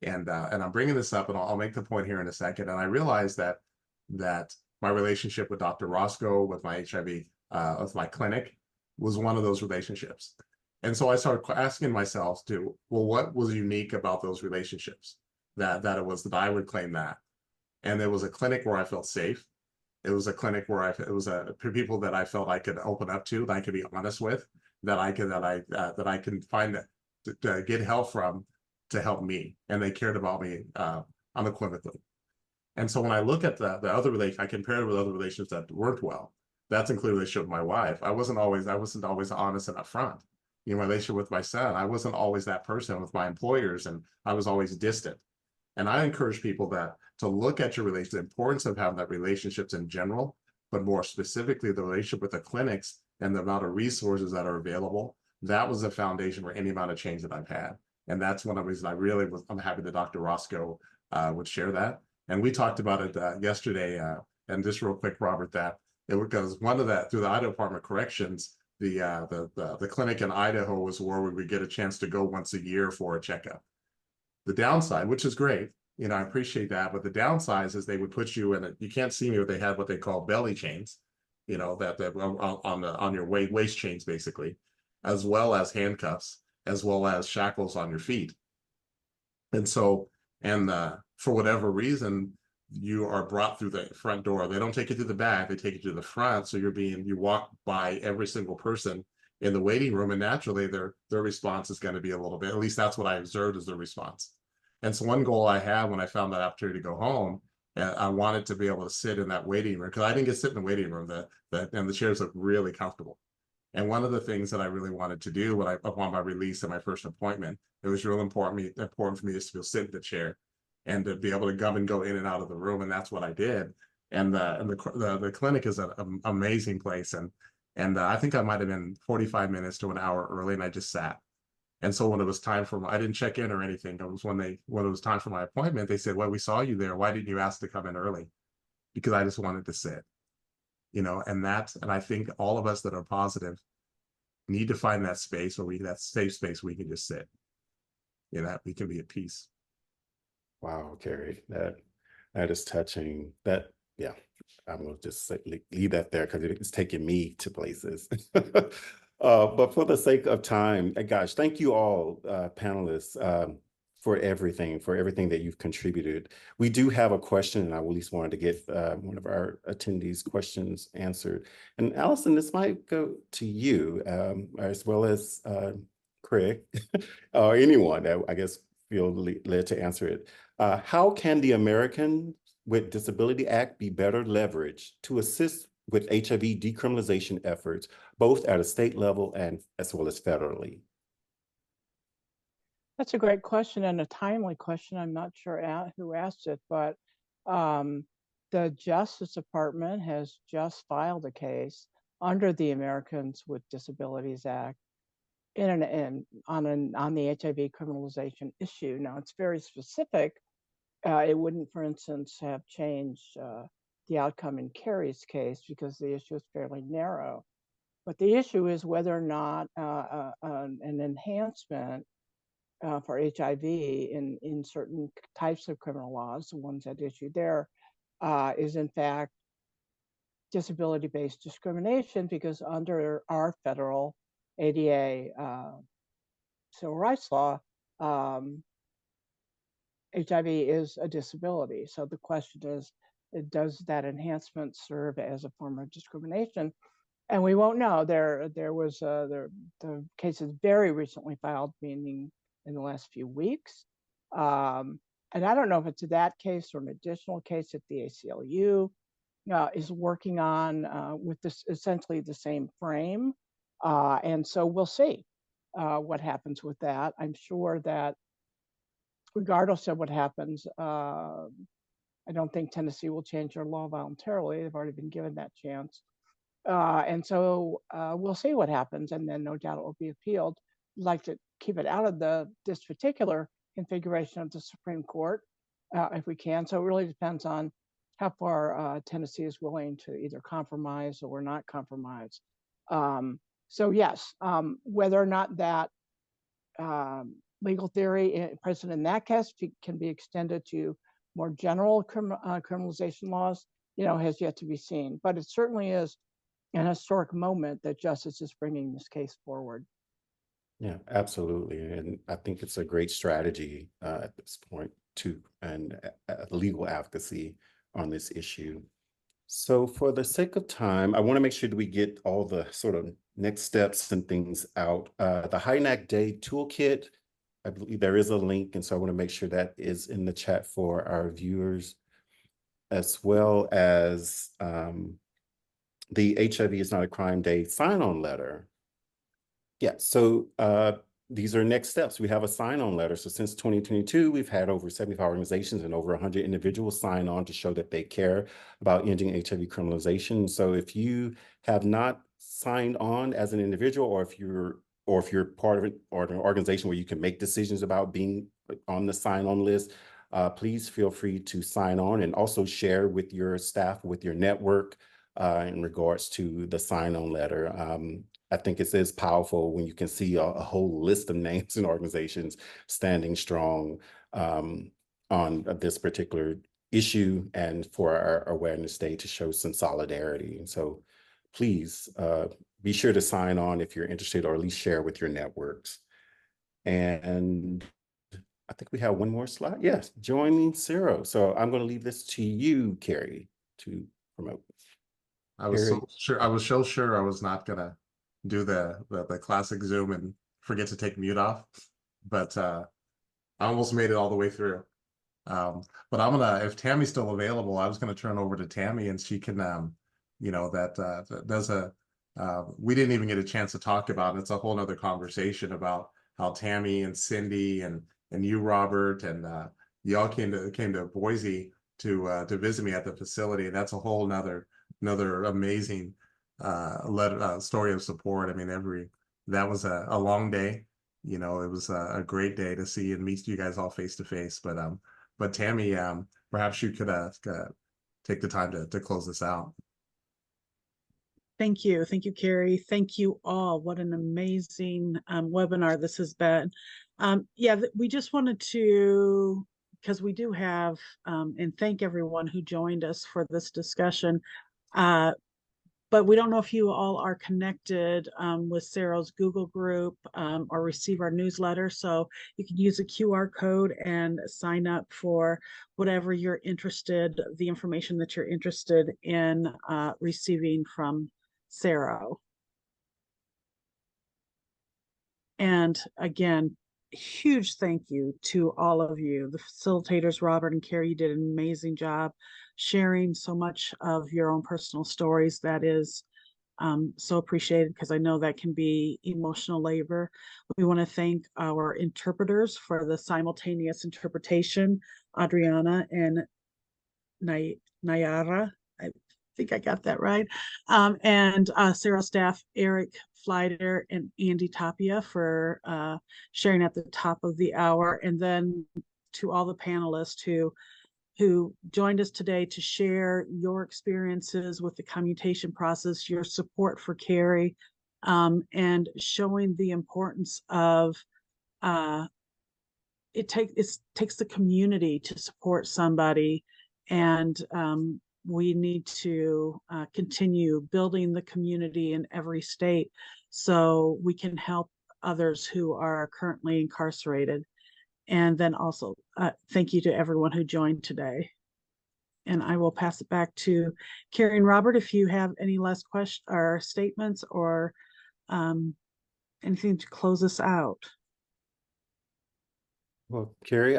And I'm bringing this up, and I'll make the point here in a second. And I realized that my relationship with Dr. Roscoe, with my HIV, with my clinic, was one of those relationships. And so I started asking myself what was unique about those relationships that I would claim that. And there was a clinic where I felt safe. It was a clinic where it was people that I felt I could open up to, that I could be honest with, that I can find to get help from, to help me, and they cared about me unequivocally. And so when I look at the other relation, I compare it with other relationships that weren't well. That's including relationship with my wife. I wasn't always honest and upfront. You know, my relationship with my son, I wasn't always that person with my employers, and I was always distant. And I encourage people that to look at your relationship, the importance of having that relationships in general, but more specifically the relationship with the clinics and the amount of resources that are available. That was the foundation for any amount of change that I've had. And that's one of the reasons I'm happy that Dr. Roscoe would share that. And we talked about it yesterday. And just real quick, Robert, that it because one of that through the Idaho Department of Corrections, the clinic in Idaho was where we would get a chance to go once a year for a checkup. The downside, which is great, you know, I appreciate that, but the downside is they would put you in you can't see me, but they had what they call belly chains, you know, that on your waist chains basically, as well as handcuffs, as well as shackles on your feet. And so, for whatever reason, you are brought through the front door. They don't take you to the back, they take you to the front. So you walk by every single person in the waiting room, and naturally their response is going to be a little bit, at least that's what I observed as their response. And so one goal I had when I found that opportunity to go home, I wanted to be able to sit in that waiting room, because I didn't get to sit in the waiting room, and the chairs look really comfortable. And one of the things that I really wanted to do upon my release and my first appointment, it was real important for me is to be able to sit in the chair and to be able to come and go in and out of the room. And that's what I did. And the clinic is an amazing place. And I think I might have been 45 minutes to an hour early, and I just sat. And so when it was time I didn't check in or anything. It was when it was time for my appointment, they said, well, we saw you there. Why didn't you ask to come in early? Because I just wanted to sit, you know, and I think all of us that are positive need to find that space that safe space we can just sit, you know, that we can be at peace. Wow, Kerry, that is touching. Yeah, I'm gonna just leave that there because it's taking me to places. But for the sake of time, gosh, thank you all, panelists, for everything that you've contributed. We do have a question, and I at least wanted to get one of our attendees' questions answered. And Allison, this might go to you, as well as Craig, or anyone that I guess feel led to answer it. How can the American with Disability Act be better leveraged to assist with HIV decriminalization efforts, both at a state level and as well as federally? That's a great question and a timely question. I'm not sure who asked it, but the Justice Department has just filed a case under the Americans with Disabilities Act on the HIV criminalization issue. Now, it's very specific. It wouldn't, for instance, have changed the outcome in Kerry's case because the issue is fairly narrow. But the issue is whether or not an enhancement for HIV in certain types of criminal laws, the ones that issued there, is in fact disability-based discrimination, because under our federal ADA civil rights law, HIV is a disability. So the question is, does that enhancement serve as a form of discrimination? And we won't know. The case is very recently filed, meaning in the last few weeks. And I don't know if it's that case or an additional case that the ACLU is working on with this essentially the same frame. And so we'll see what happens with that. I'm sure that regardless of what happens, I don't think Tennessee will change their law voluntarily. They've already been given that chance. And so we'll see what happens, and then no doubt it will be appealed. We'd like to keep it out of this particular configuration of the Supreme Court if we can. So it really depends on how far Tennessee is willing to either compromise or not compromise. So yes, whether or not that legal theory present in that case can be extended to more general criminalization laws, has yet to be seen. But it certainly is an historic moment that justice is bringing this case forward. Yeah, absolutely. And I think it's a great strategy at this point too, and legal advocacy on this issue. So for the sake of time, I want to make sure that we get all the sort of next steps and things out. The HINAC Day Toolkit, I believe there is a link, and so I want to make sure that is in the chat for our viewers, as well as the HIV is not a crime day sign-on letter. Yeah, so these are next steps. We have a sign-on letter. So since 2022, we've had over 75 organizations and over 100 individuals sign on to show that they care about ending HIV criminalization. So if you have not signed on as an individual, or if you're part of an organization where you can make decisions about being on the sign-on list, please feel free to sign on and also share with your staff, with your network, in regards to the sign-on letter. I think it is powerful when you can see a whole list of names and organizations standing strong on this particular issue, and for our Awareness Day to show some solidarity. And so please be sure to sign on if you're interested, or at least share with your networks. And I think we have one more slide. Yes, joining SERO. So I'm going to leave this to you, Kerry, to promote. I was so sure I was not gonna do the classic Zoom and forget to take mute off, but I almost made it all the way through. But I'm gonna, if Tammy's still available, I was gonna turn over to Tammy, and she can you know, there's a we didn't even get a chance to talk about it. It's a whole nother conversation about how Tammy and Cindy and you, Robert, and y'all came to Boise to visit me at the facility, and that's a whole another amazing story of support. I mean, that was a long day. You know, it was a great day to see and meet you guys all face to face. But Tammy, perhaps you could take the time to close this out. Thank you, Kerry. Thank you all. What an amazing webinar this has been. Yeah, we just wanted to, because we do have, and thank everyone who joined us for this discussion. But we don't know if you all are connected with SERO's Google group or receive our newsletter. So you can use a QR code and sign up for whatever you're interested, the information that you're interested in receiving from SERO. And again, huge thank you to all of you, the facilitators. Robert and Kerry, you did an amazing job sharing so much of your own personal stories. That is so appreciated, because I know that can be emotional labor. We want to thank our interpreters for the simultaneous interpretation, Adriana and Nayara. I think I got that right. And SERO staff, Eric Fleider and Andy Tapia, for sharing at the top of the hour. And then to all the panelists who joined us today to share your experiences with the commutation process, your support for Kerry, and showing the importance of it takes the community to support somebody, and we need to continue building the community in every state so we can help others who are currently incarcerated. And then also thank you to everyone who joined today. And I will pass it back to Kerry and Robert if you have any last questions or statements or anything to close us out. Well, Kerry,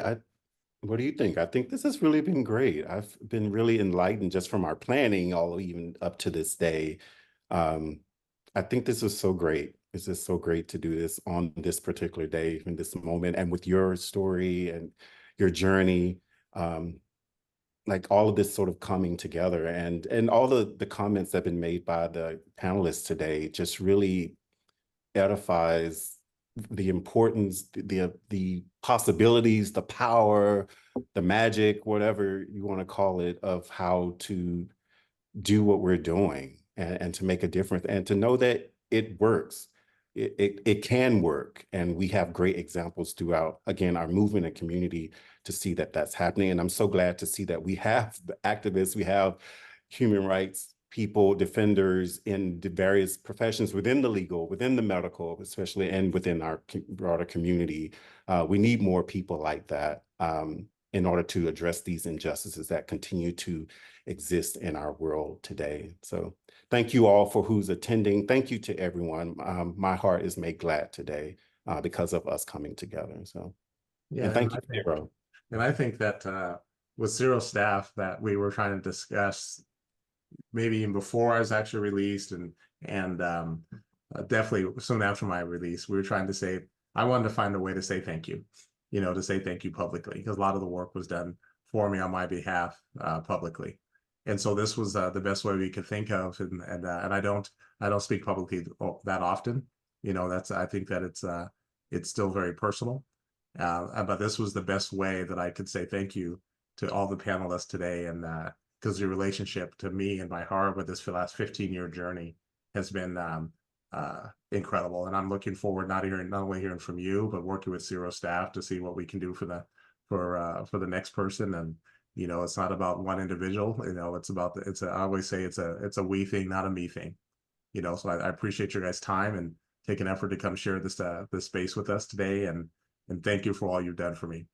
what do you think? I think this has really been great. I've been really enlightened just from our planning, all even up to this day. I think this was so great. It's just so great to do this on this particular day, in this moment, and with your story and your journey, like all of this sort of coming together, and all the comments that have been made by the panelists today just really edifies the importance, the possibilities, the power, the magic, whatever you want to call it, of how to do what we're doing and to make a difference, and to know that it works. It can work, and we have great examples throughout, again, our movement and community to see that that's happening. And I'm so glad to see that we have the activists, we have human rights people, defenders in the various professions within the legal, within the medical, especially, and within our broader community. We need more people like that in order to address these injustices that continue to exist in our world today. So thank you all for who's attending. Thank you to everyone. My heart is made glad today because of us coming together. So, yeah, and thank you, SERO. And I think that with SERO staff that we were trying to discuss, maybe even before I was actually released, and definitely soon after my release, we were trying to say, I wanted to find a way to say thank you, to say thank you publicly, because a lot of the work was done for me on my behalf publicly. And so this was the best way we could think of, and I don't speak publicly that often. I think that it's still very personal, but this was the best way that I could say thank you to all the panelists today, and because your relationship to me and my heart with this last 15-year journey has been incredible, and I'm looking forward not only hearing from you, but working with SERO staff to see what we can do for the next person. And it's not about one individual. It's about I always say it's a we thing, not a me thing. So I appreciate your guys' time and take an effort to come share this space with us today, and thank you for all you've done for me.